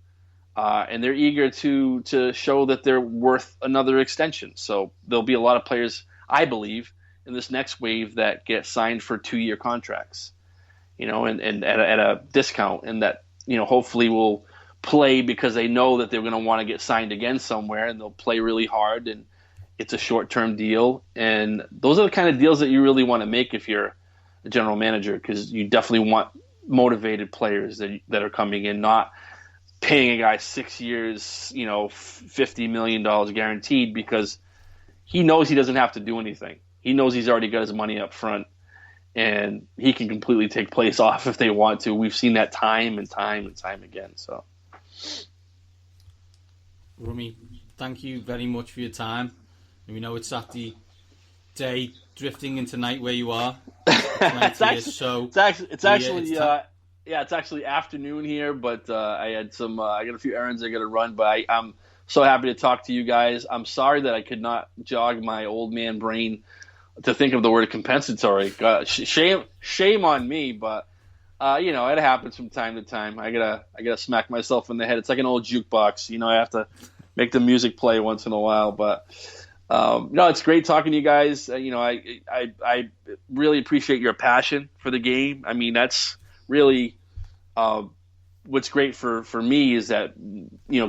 and they're eager to show that they're worth another extension. So there'll be a lot of players, I believe, in this next wave that get signed for 2-year contracts, and at a discount, and that, hopefully will play because they know that they're going to want to get signed again somewhere, and they'll play really hard, and it's a short-term deal. And those are the kind of deals that you really want to make if you're a general manager, because you definitely want motivated players that are coming in, not paying a guy 6 years, $50 million guaranteed, because he knows he doesn't have to do anything. He knows he's already got his money up front, and he can completely take place off if they want to. We've seen that time and time and time again. So, Rummy, thank you very much for your time. We know it's Saturday day, drifting into night where you are. it's actually Yeah, it's actually afternoon here, but I had I got a few errands I got to run. But I'm so happy to talk to you guys. I'm sorry that I could not jog my old man brain to think of the word compensatory. Shame on me, but it happens from time to time. I gotta smack myself in the head. It's like an old jukebox. I have to make the music play once in a while. But no, it's great talking to you guys. I really appreciate your passion for the game. I mean, that's really what's great for me is that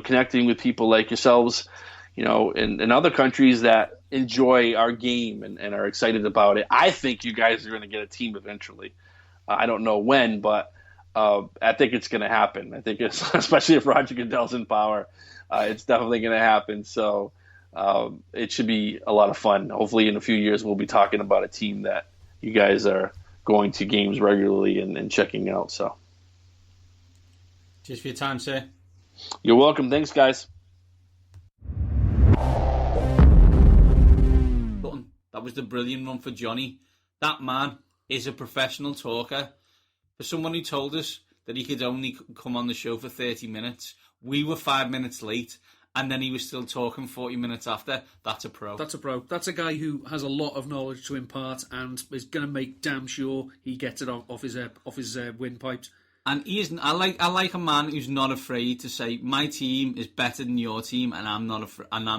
connecting with people like yourselves, in other countries that enjoy our game and are excited about it. I think you guys are going to get a team eventually. I don't know when, but I think it's going to happen. I think especially if Roger Goodell's in power, it's definitely going to happen. So it should be a lot of fun. Hopefully in a few years we'll be talking about a team that you guys are going to games regularly and checking out. So cheers for your time, sir. You're welcome. Thanks, guys. That was the brilliant Rumford Johnny. That man is a professional talker. For someone who told us that he could only come on the show for 30 minutes, we were 5 minutes late, and then he was still talking 40 minutes after. That's a pro. That's a pro. That's a guy who has a lot of knowledge to impart and is going to make damn sure he gets it off his windpipes. And he isn't. I like a man who's not afraid to say my team is better than your team, and I'm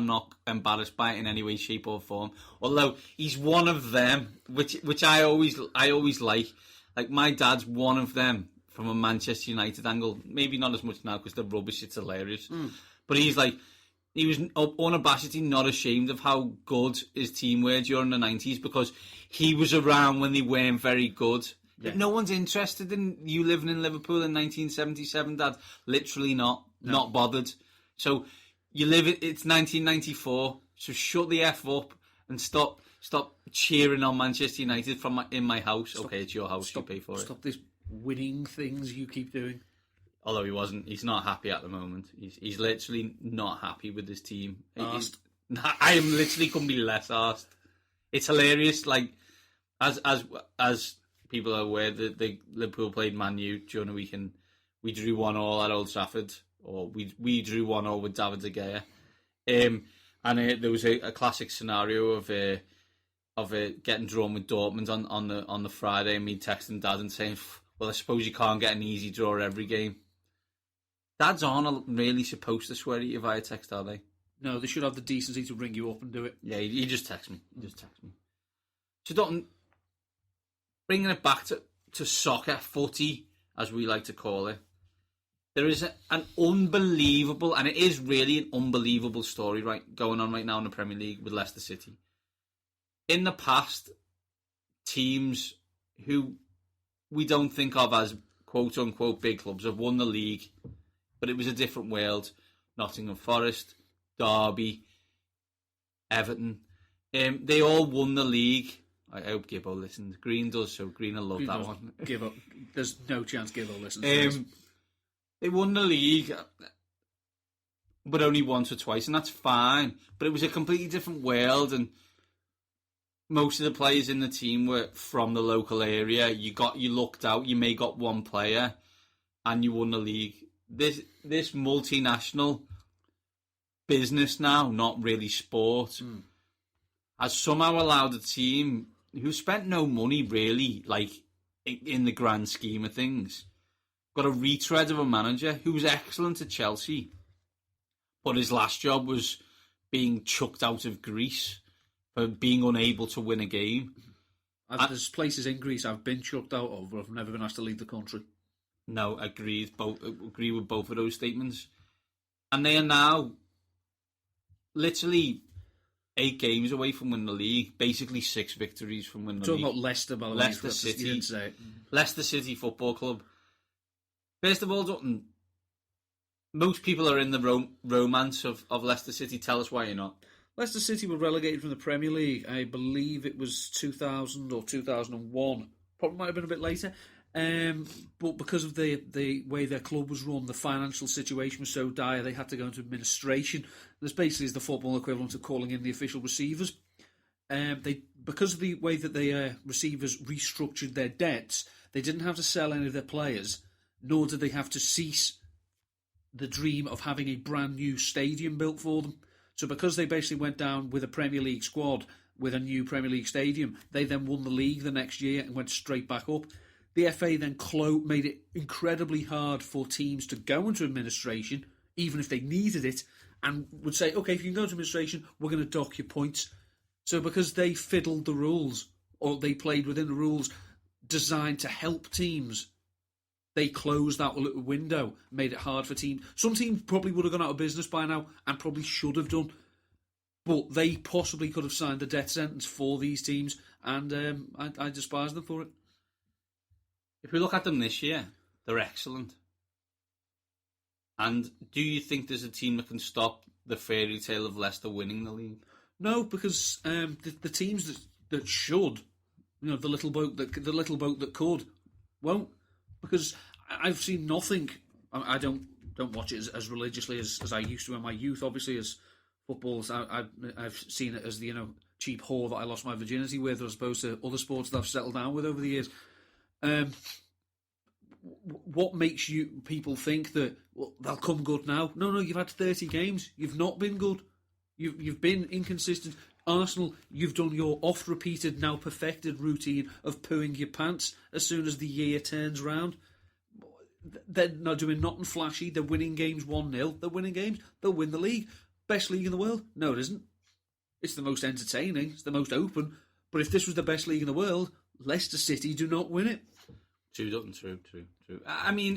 not embarrassed by it in any way, shape, or form. Although he's one of them, which I always like. Like my dad's one of them from a Manchester United angle. Maybe not as much now because they're rubbish. It's hilarious, but he was unabashedly not ashamed of how good his team were during the 90s because he was around when they weren't very good. Yeah. No one's interested in you living in Liverpool in 1977, Dad. Literally not. No. Not bothered. So you live it's 1994. So shut the F up and stop cheering on Manchester United from in my house. Okay, it's your house. You pay for it. Stop these winning things you keep doing. Although he's not happy at the moment. He's literally not happy with his team. I am literally couldn't be less arsed. It's hilarious. Like as people are aware that Liverpool played Man U during the week and we drew 1-1 at Old Trafford, or we drew 1-0 with David De Gea. And there was a classic scenario of getting drawn with Dortmund on the Friday, and me texting Dad and saying, "Well, I suppose you can't get an easy draw every game." Dads aren't really supposed to swear at you via text, are they? No, they should have the decency to ring you up and do it. Yeah, he just texts me. So Dalton, bringing it back to soccer, footy, as we like to call it, there is an unbelievable, and it is really an unbelievable story going on right now in the Premier League with Leicester City. In the past, teams who we don't think of as quote-unquote big clubs have won the league, but it was a different world. Nottingham Forest, Derby, Everton, they all won the league. I hope Gibbo listens. Green does, so Green will love that one. Gibbo, there's no chance Gibbo listens. They won the league, but only once or twice, and that's fine. But it was a completely different world, and most of the players in the team were from the local area. You looked out. You may got one player, and you won the league. This multinational business now, not really sport, has somehow allowed a team who spent no money really, like in the grand scheme of things, got a retread of a manager who was excellent at Chelsea, but his last job was being chucked out of Greece for being unable to win a game. There's places in Greece I've been chucked out of, but I've never been asked to leave the country. No, agree with both of those statements. And they are now literally 8 games away from winning the league, basically 6 victories from winning the league. Talking about Leicester, by the way. Leicester City. You didn't say it. Leicester City Football Club. First of all, Dutton, most people are in the romance of Leicester City. Tell us why you're not. Leicester City were relegated from the Premier League. I believe it was 2000 or 2001. Probably might have been a bit later. But because of the way their club was run, the financial situation was so dire, they had to go into administration. This basically is the football equivalent of calling in the official receivers. Because of the way that the receivers restructured their debts, they didn't have to sell any of their players, nor did they have to cease the dream of having a brand new stadium built for them. So because they basically went down with a Premier League squad with a new Premier League stadium, they then won the league the next year and went straight back up. The FA then made it incredibly hard for teams to go into administration, even if they needed it, and would say, okay, if you can go into administration, we're going to dock your points. So because they fiddled the rules, or they played within the rules designed to help teams, they closed that little window, made it hard for teams. Some teams probably would have gone out of business by now, and probably should have done. But they possibly could have signed the death sentence for these teams, and I despise them for it. If we look at them this year, they're excellent. And do you think there's a team that can stop the fairy tale of Leicester winning the league? No, because the teams that should, the little boat that could, won't. Because I've seen nothing. I don't watch it as religiously as I used to in my youth. Obviously, as footballers, I've seen it as the cheap whore that I lost my virginity with, as opposed to other sports that I've settled down with over the years. What makes people think that they'll come good now? No, you've had 30 games. You've not been good. You've been inconsistent. Arsenal, you've done your oft-repeated, now perfected routine of pooing your pants as soon as the year turns round. They're not doing nothing flashy. They're winning games 1-0. They're winning games. They'll win the league. Best league in the world? No, it isn't. It's the most entertaining. It's the most open. But if this was the best league in the world, Leicester City do not win it. True. I mean,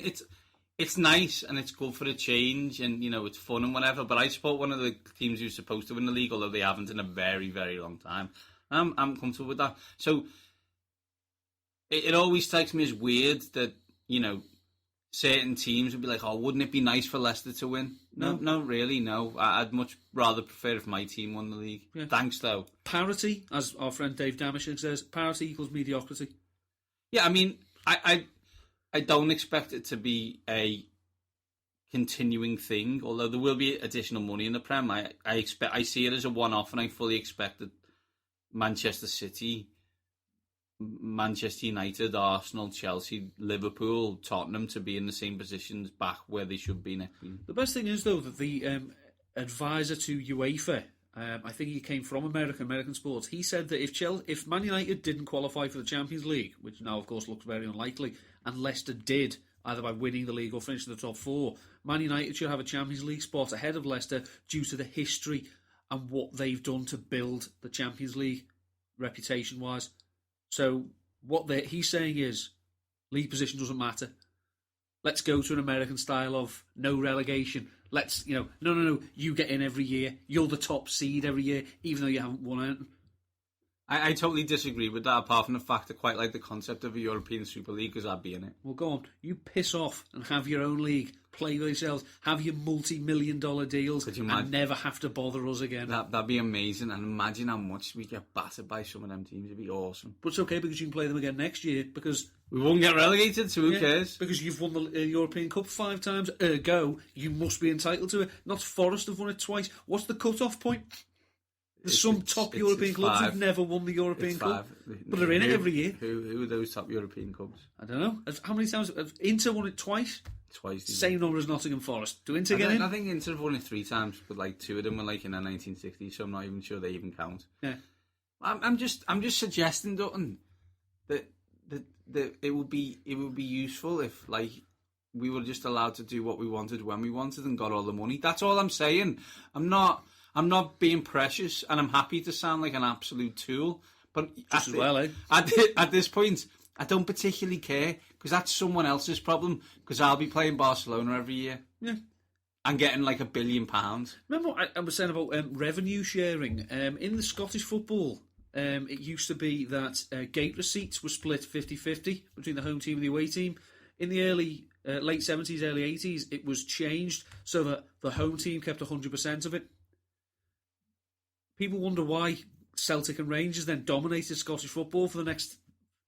it's nice and it's good for a change, and it's fun and whatever. But I support one of the teams who's supposed to win the league, although they haven't in a very, very long time. I'm comfortable with that. So it always strikes me as weird that certain teams would be like, "Oh, wouldn't it be nice for Leicester to win?" No, really, no. I'd much rather prefer if my team won the league. Yeah. Thanks, though. Parity, as our friend Dave Damashek says, parity equals mediocrity. Yeah, I mean, I don't expect it to be a continuing thing, although there will be additional money in the Prem. I see it as a one-off, and I fully expect that Manchester City, Manchester United, Arsenal, Chelsea, Liverpool, Tottenham to be in the same positions back where they should be next week. The best thing is, though, that the advisor to UEFA, I think he came from American sports, he said that if Man United didn't qualify for the Champions League, which now of course looks very unlikely, and Leicester did, either by winning the league or finishing the top four, Man United should have a Champions League spot ahead of Leicester due to the history and what they've done to build the Champions League reputation-wise. So what he's saying is, league position doesn't matter. Let's go to an American style of no relegation. Let's, no, you get in every year. You're the top seed every year, even though you haven't won anything. I totally disagree with that, apart from the fact I quite like the concept of a European Super League, because I'd be in it. Well, go on. You piss off and have your own league. Play with yourselves. Have your multi-million-dollar deals and never have to bother us again. That'd be amazing. And imagine how much we get battered by some of them teams. It'd be awesome. But it's okay, because you can play them again next year, because we won't get relegated, so who cares? Because you've won the European Cup 5 times. Ergo, you must be entitled to it. Not Forest have won it twice. What's the cut-off point? There's some top European clubs who've never won the European Cup, but they're in it every year. Who are those top European clubs? I don't know. How many times? Inter won it twice? Twice. Same number as Nottingham Forest. Do Inter get in? I think Inter have won it 3 times, but 2 of them were in the 1960s, so I'm not even sure they even count. Yeah. I'm just suggesting, Dutton, that it would be useful if we were just allowed to do what we wanted when we wanted and got all the money. That's all I'm saying. I'm not being precious, and I'm happy to sound like an absolute tool. But at this point, I don't particularly care, because that's someone else's problem. Because I'll be playing Barcelona every year, and getting £1 billion. Remember what I was saying about revenue sharing in the Scottish football? It used to be that gate receipts were split 50-50 between the home team and the away team. In the late 70s, early 80s, it was changed so that the home team kept 100% of it. People wonder why Celtic and Rangers then dominated Scottish football for the next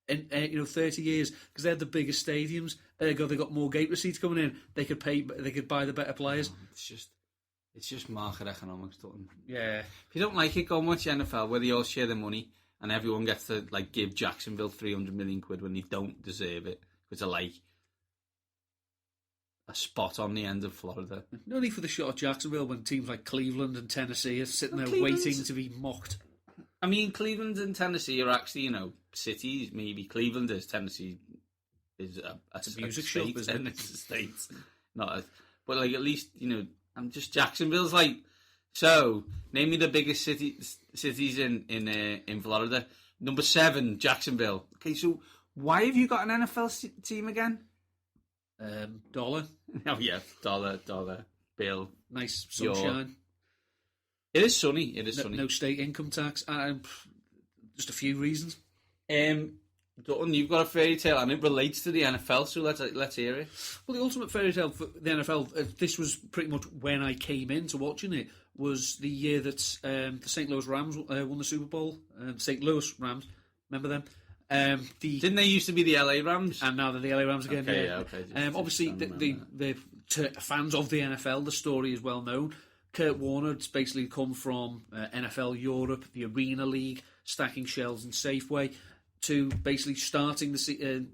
30 years, because they had the biggest stadiums. Ergo, they got more gate receipts coming in. They could buy the better players. It's just market economics, Dutton. Yeah. If you don't like it, go and watch NFL, where they all share the money and everyone gets to give Jacksonville 300 million quid when they don't deserve it, because they're a spot on the end of Florida. No need for the shot at Jacksonville when teams like Cleveland and Tennessee are sitting there Cleveland's- waiting to be mocked. I mean, Cleveland and Tennessee are actually, cities. Maybe Cleveland is. Tennessee is a music state, shop, isn't it? and it's a state. But like at least I'm just Jacksonville's like. So name me the biggest cities in Florida. Number 7, Jacksonville. Okay, so why have you got an NFL team again? Dollar. Oh yeah, dollar bill. Nice sunshine. It is sunny. It is sunny. No state income tax. Just a few reasons. Dutton, you've got a fairy tale, and it relates to the NFL. So let's hear it. Well, the ultimate fairy tale for the NFL. This was pretty much when I came into watching it. Was the year that the St. Louis Rams won the Super Bowl. St. Louis Rams, remember them? Didn't they used to be the LA Rams? And now they're the LA Rams again. Okay, yeah. okay. Obviously, to fans of the NFL, the story is well known. Kurt Warner has basically come from NFL Europe, the Arena League, stacking shelves in Safeway, to basically starting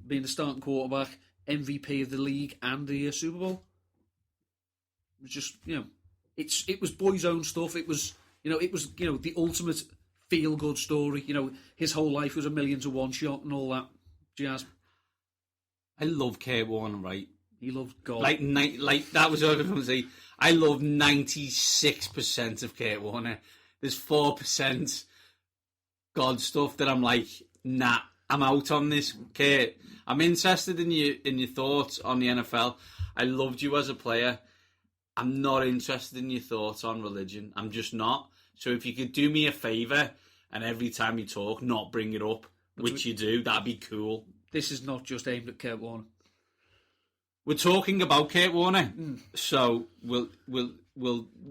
being the starting quarterback, MVP of the league, and the Super Bowl. It was just it was boys' own stuff. It was the ultimate feel good story. His whole life was a 1,000,000-to-1 shot and all that jazz. I love Kurt Warner, right? He loved God. Like that was what I was going to say. I love 96% of Kurt Warner. There's 4% God stuff that I'm like, nah, I'm out on this, Kurt. I'm interested in your thoughts on the NFL. I loved you as a player. I'm not interested in your thoughts on religion. I'm just not. So if you could do me a favour and every time you talk, not bring it up, which you do, that'd be cool. This is not just aimed at Kurt Warner. We're talking about Kurt Warner, so we'll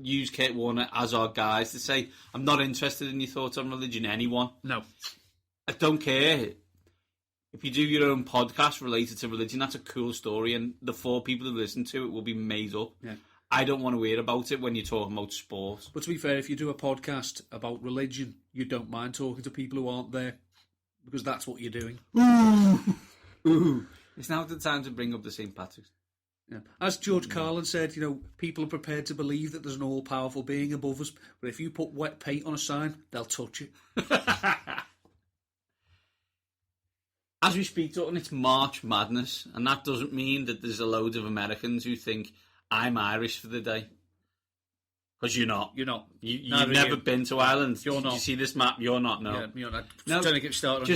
use Kurt Warner as our guys to say, I'm not interested in your thoughts on religion, anyone. No. I don't care. If you do your own podcast related to religion, that's a cool story, and the 4 people who listen to it will be made up. Yeah. I don't want to hear about it when you're talking about sport. But to be fair, if you do a podcast about religion, you don't mind talking to people who aren't there, because that's what you're doing. Ooh. It's now the time to bring up the St. Patrick's. Yeah. As George Carlin said, people are prepared to believe that there's an all-powerful being above us, but if you put wet paint on a sign, they'll touch it. As we speak, Dutton, it's March Madness, and that doesn't mean that there's a load of Americans who think I'm Irish for the day. Because you're not. You're not. You've never been to Ireland. You're not. Did you see this map? You're not, no. Yeah, you're not. No, trying to get started on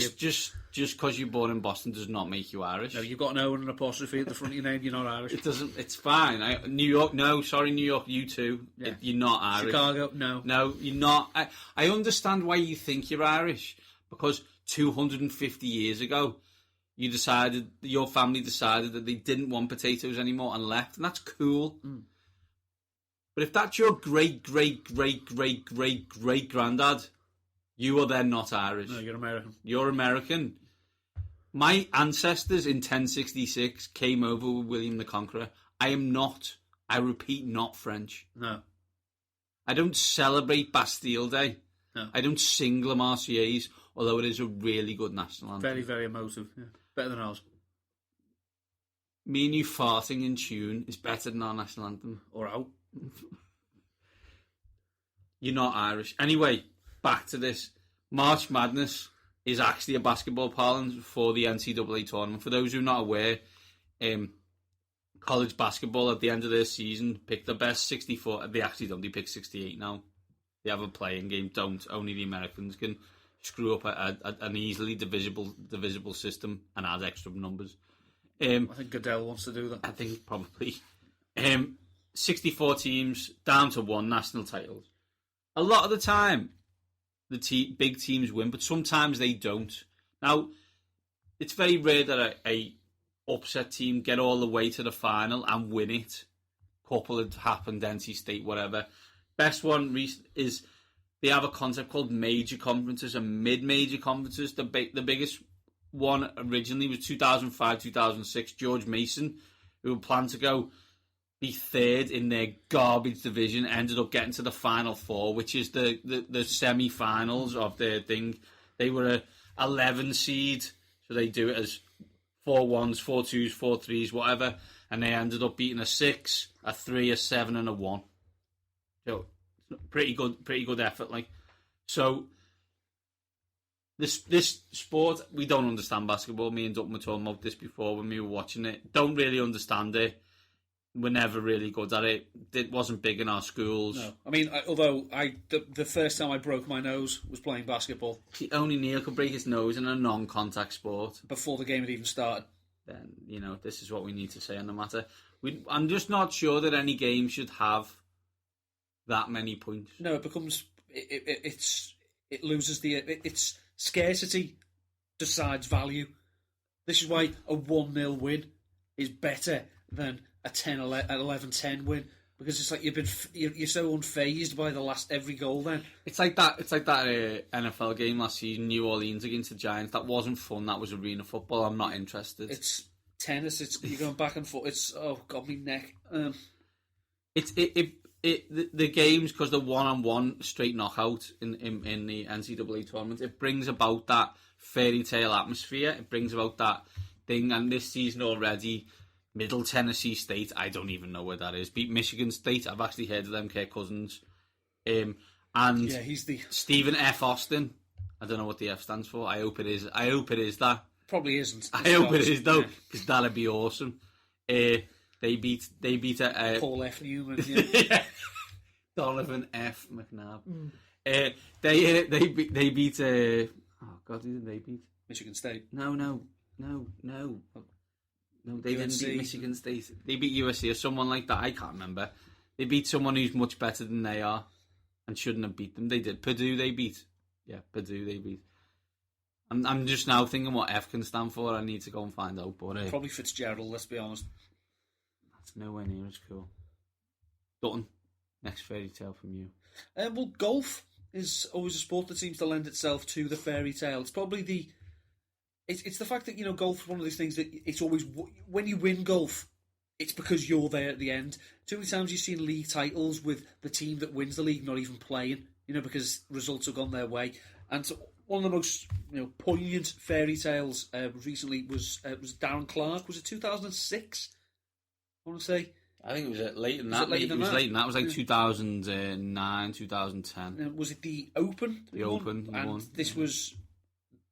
just because you're born in Boston does not make you Irish. No, you've got an O and an apostrophe at the front of your name, you're not Irish. It doesn't. It's fine. New York, no. Sorry, New York, you too. Yeah. You're not Irish. Chicago, no. No, you're not. I understand why you think you're Irish, because 250 years ago, your family decided that they didn't want potatoes anymore and left, and that's cool. Mm. But if that's your great granddad, you are then not Irish. No, you're American. You're American. My ancestors in 1066 came over with William the Conqueror. I am not, I repeat, not French. No. I don't celebrate Bastille Day. No. I don't sing La Marseillaise, although it is a really good national anthem. Very, very emotive. Yeah. Better than ours. Me and you farting in tune is better than our national anthem. Or out. You're not Irish. Anyway, back to this. March Madness is actually a basketball parlance for the NCAA tournament. For those who are not aware, college basketball at the end of their season pick the best 64. They actually don't. They pick 68 now. They have a playing game. Don't. Only the Americans can screw up an easily divisible system and add extra numbers. I think Goodell wants to do that. I think probably. 64 teams, down to 1 national titles. A lot of the time, the big teams win, but sometimes they don't. Now, it's very rare that a upset team get all the way to the final and win it. Couple had happened, NC State, whatever. Best one is they have a concept called major conferences and mid-major conferences. The biggest one originally was 2005-2006. George Mason, who had planned to go be third in their garbage division, ended up getting to the Final Four, which is the semi-finals of their thing. They were a 11 seed, so they do it as 4-1s, 4-2s, 4-3s, whatever. and they ended up beating a 6, a 3, a 7, and a 1. So pretty good effort. Like, so this sport, we don't understand basketball. Me and Dutton were talking about this before when we were watching it. Don't really understand it. We're never really good at it. It wasn't big in our schools. No, I mean, although the first time I broke my nose was playing basketball. Only Neil could break his nose in a non-contact sport. Before the game had even started. Then, this is what we need to say on the matter. I'm just not sure that any game should have that many points. No, it becomes... It loses it's scarcity decides value. This is why a 1-0 win is better than a 11-10 win, because it's like you're so unfazed by the last every goal. Then it's like that NFL game last season, New Orleans against the Giants. That wasn't fun. That was arena football. I'm not interested. It's tennis. You're going back and forth. It's got me neck. The games, because the 1-on-1 straight knockout in the NCAA tournament, it brings about that fairy tale atmosphere. It brings about that thing. And this season already, Middle Tennessee State, I don't even know where that is, beat Michigan State. I've actually heard of them, Kirk Cousins. And yeah, he's the Stephen F. Austin. I don't know what the F stands for. I hope it is that. Probably isn't. I hope it is though, because that'd be awesome. They beat Paul F. Newman. Yeah. Yeah. Donovan F. McNabb. They beat. Oh God, who did they beat? Michigan State. No. No, they didn't beat Michigan State. They beat USC or someone like that. I can't remember. They beat someone who's much better than they are and shouldn't have beat them. They did. Purdue they beat. Yeah, Purdue they beat. I'm just now thinking what F can stand for. I need to go and find out. But probably Fitzgerald, let's be honest. That's nowhere near as cool. Dutton, next fairy tale from you. Well, golf is always a sport that seems to lend itself to the fairy tale. It's probably It's the fact that, golf is one of these things that it's always, when you win golf, it's because you're there at the end. Too many times you've seen league titles with the team that wins the league not even playing, because results have gone their way. And so one of the most poignant fairy tales recently was Darren Clark. Was it 2006? I want to say. I think it was late in that. It was late in that. It was like 2009, 2010. Was it the Open? The Open. And won. This was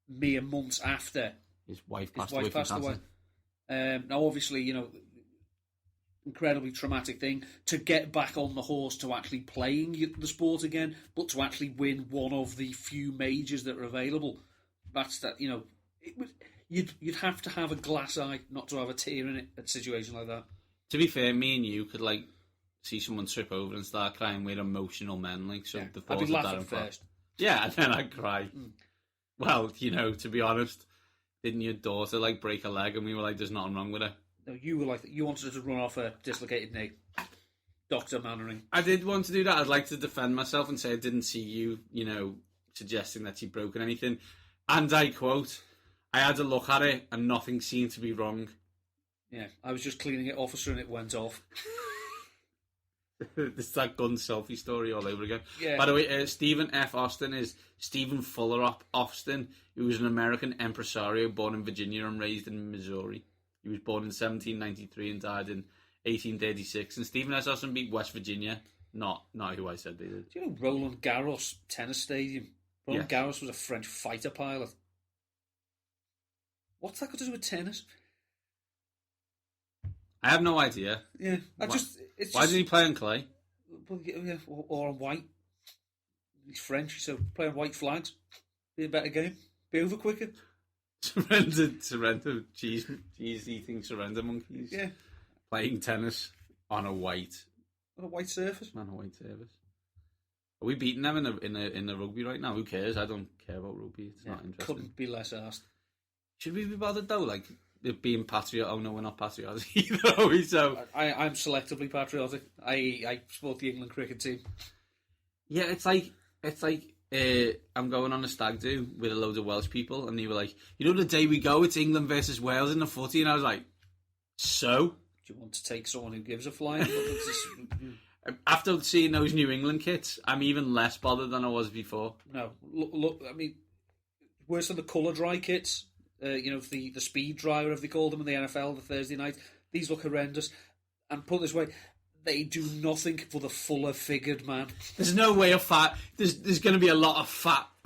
mere months after his wife passed away from cancer. Now, obviously, incredibly traumatic thing to get back on the horse to actually playing the sport again, but to actually win one of the few majors that are available. That's that. You'd have to have a glass eye not to have a tear in it at a situation like that. To be fair, me and you could see someone trip over and start crying. We're emotional men, Yeah. I'd be laughing first. Yeah, and then I'd cry. Well, to be honest, didn't your daughter break a leg and we were like, there's nothing wrong with her? No, you were like, you wanted her to run off a dislocated knee. Dr. Mannering. I did want to do that. I'd like to defend myself and say I didn't see you, suggesting that she'd broken anything. And I quote, I had a look at it and nothing seemed to be wrong. Yeah, I was just cleaning it off and it went off. It's that gun selfie story all over again. Yeah. By the way, Stephen F. Austin is Stephen Fuller Austin, who was an American impresario born in Virginia and raised in Missouri. He was born in 1793 and died in 1836. And Stephen S. Austin beat West Virginia, not who I said they did. Do you know Roland Garros tennis stadium? Roland Garros was a French fighter pilot. What's that got to do with tennis? I have no idea. Yeah, Why did he play on clay? Well, yeah, or on white. He's French, so play on white flags. Be a better game. Be over quicker. Surrender, cheese eating surrender monkeys. Yeah, playing tennis on a white surface. Are we beating them in the rugby right now? Who cares? I don't care about rugby. It's not interesting. Couldn't be less asked. Should we be bothered though? Being patriotic? Oh no, we're not patriotic either. So I'm selectively patriotic. I support the England cricket team. Yeah, it's like I'm going on a stag do with a load of Welsh people, and they were like, the day we go, it's England versus Wales in the footy, and I was like, so? Do you want to take someone who gives a flying? After seeing those New England kits, I'm even less bothered than I was before. No, look. I mean, worse than the colour dry kits. The speed dry, whatever they call them in the NFL, the Thursday night. these look horrendous. And put it this way, they do nothing for the fuller figured man. There's no way of fat. There's going to be a lot of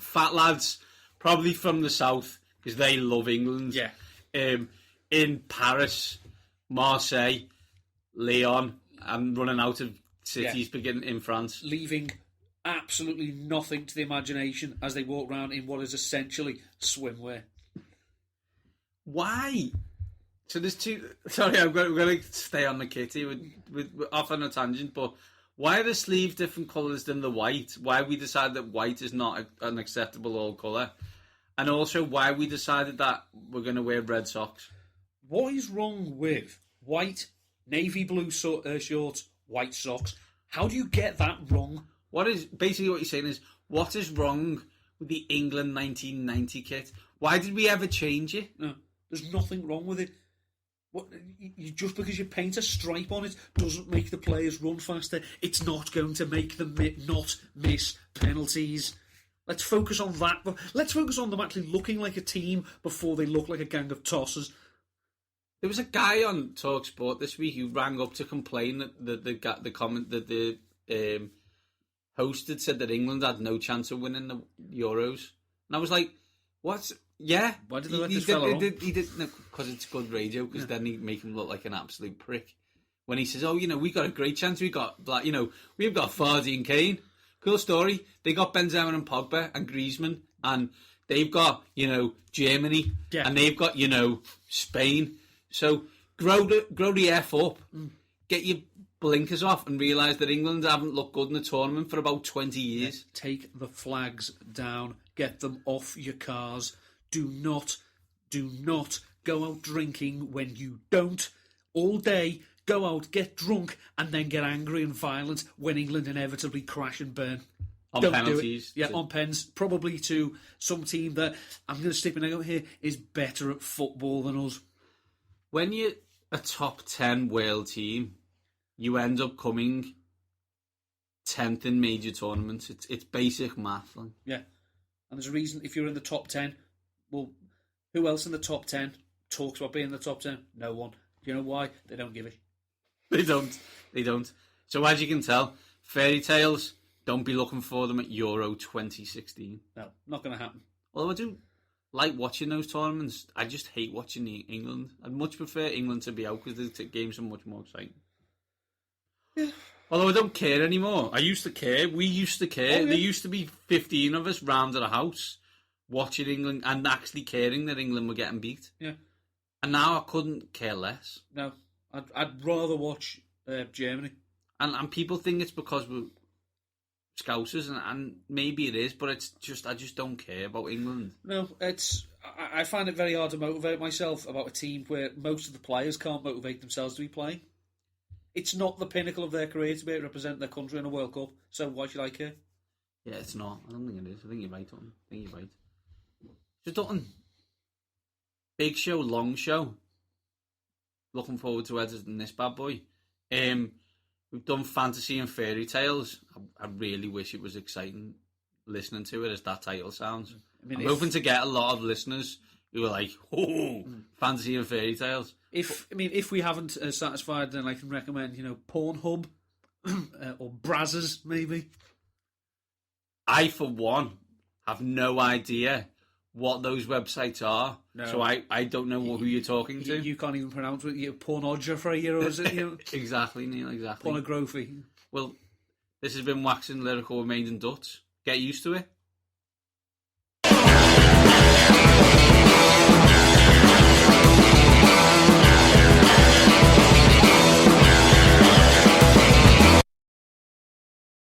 fat lads, probably from the south, because they love England. Yeah. In Paris, Marseille, Lyon, and running out of cities beginning in France. Leaving absolutely nothing to the imagination as they walk around in what is essentially swimwear. Why? So there's two... Sorry, I'm going to stay on the kitty. We're off on a tangent, but why are the sleeves different colours than the white? Why we decided that white is not an acceptable all colour? And also why we decided that we're going to wear red socks? What is wrong with white, navy blue shorts, white socks? How do you get that wrong? Basically what you're saying is, what is wrong with the England 1990 kit? Why did we ever change it? No, there's nothing wrong with it. Just because you paint a stripe on it doesn't make the players run faster. It's not going to make them not miss penalties. Let's focus on that. Let's focus on them actually looking like a team before they look like a gang of tossers. There was a guy on TalkSport this week who rang up to complain that the host had said that England had no chance of winning the Euros, and I was like, "What? Yeah, why did they let this fella on?" He didn't, because it's good radio. Because then he make him look like an absolute prick when he says, "Oh, we got a great chance. We got we've got Vardy and Kane. Cool story. They got Benzema and Pogba and Griezmann, and they've got Germany, and they've got Spain." So grow the F up, get your blinkers off and realise that England haven't looked good in the tournament for about 20 years. Take the flags down, get them off your cars. Do not go out drinking when you don't. All day, go out, get drunk, and then get angry and violent when England inevitably crash and burn. On Don't penalties. Do it. Yeah, on pens. Probably to some team that, I'm going to stick my neck out here, is better at football than us. When you're a top 10 world team, you end up coming 10th in major tournaments. It's basic math. Yeah. And there's a reason, if you're in the top 10, well, who else in the top 10 talks about being in the top 10? No one. Do you know why? They don't give a They don't. So as you can tell, Fairytales, don't be looking for them at Euro 2016. No, not going to happen. Although I do like watching those tournaments. I just hate watching England. I'd much prefer England to be out because the games are much more exciting. Yeah. Although I don't care anymore. I used to care. We used to care. Oh, yeah. There used to be 15 of us round at a house watching England and actually caring that England were getting beat. Yeah. And now I couldn't care less. No, I'd rather watch Germany. And people think it's because we're Scousers, and maybe it is, but it's just I just don't care about England. No, I find it very hard to motivate myself about a team where most of the players can't motivate themselves to be playing. It's not the pinnacle of their career to be able to represent their country in a World Cup, so why should I care? Yeah, it's not. I don't think it is. I think you're right, Dutton. I think you're right. So, Dutton, big show, long show. Looking forward to editing this bad boy. We've done Fantasy and Fairytales. I really wish it was exciting listening to it as that title sounds. I'm hoping to get a lot of listeners who are like, "Oh, Fantasy and Fairytales." If we haven't satisfied, then I can recommend Pornhub or Brazzers maybe. I, for one, have no idea what those websites are. No. So I don't know who you're talking to. You can't even pronounce it. You're pornography, or is it? Exactly, Neil, exactly. Pornography. Well, this has been Waxing Lyrical with Mainz and Dutts. Get used to it.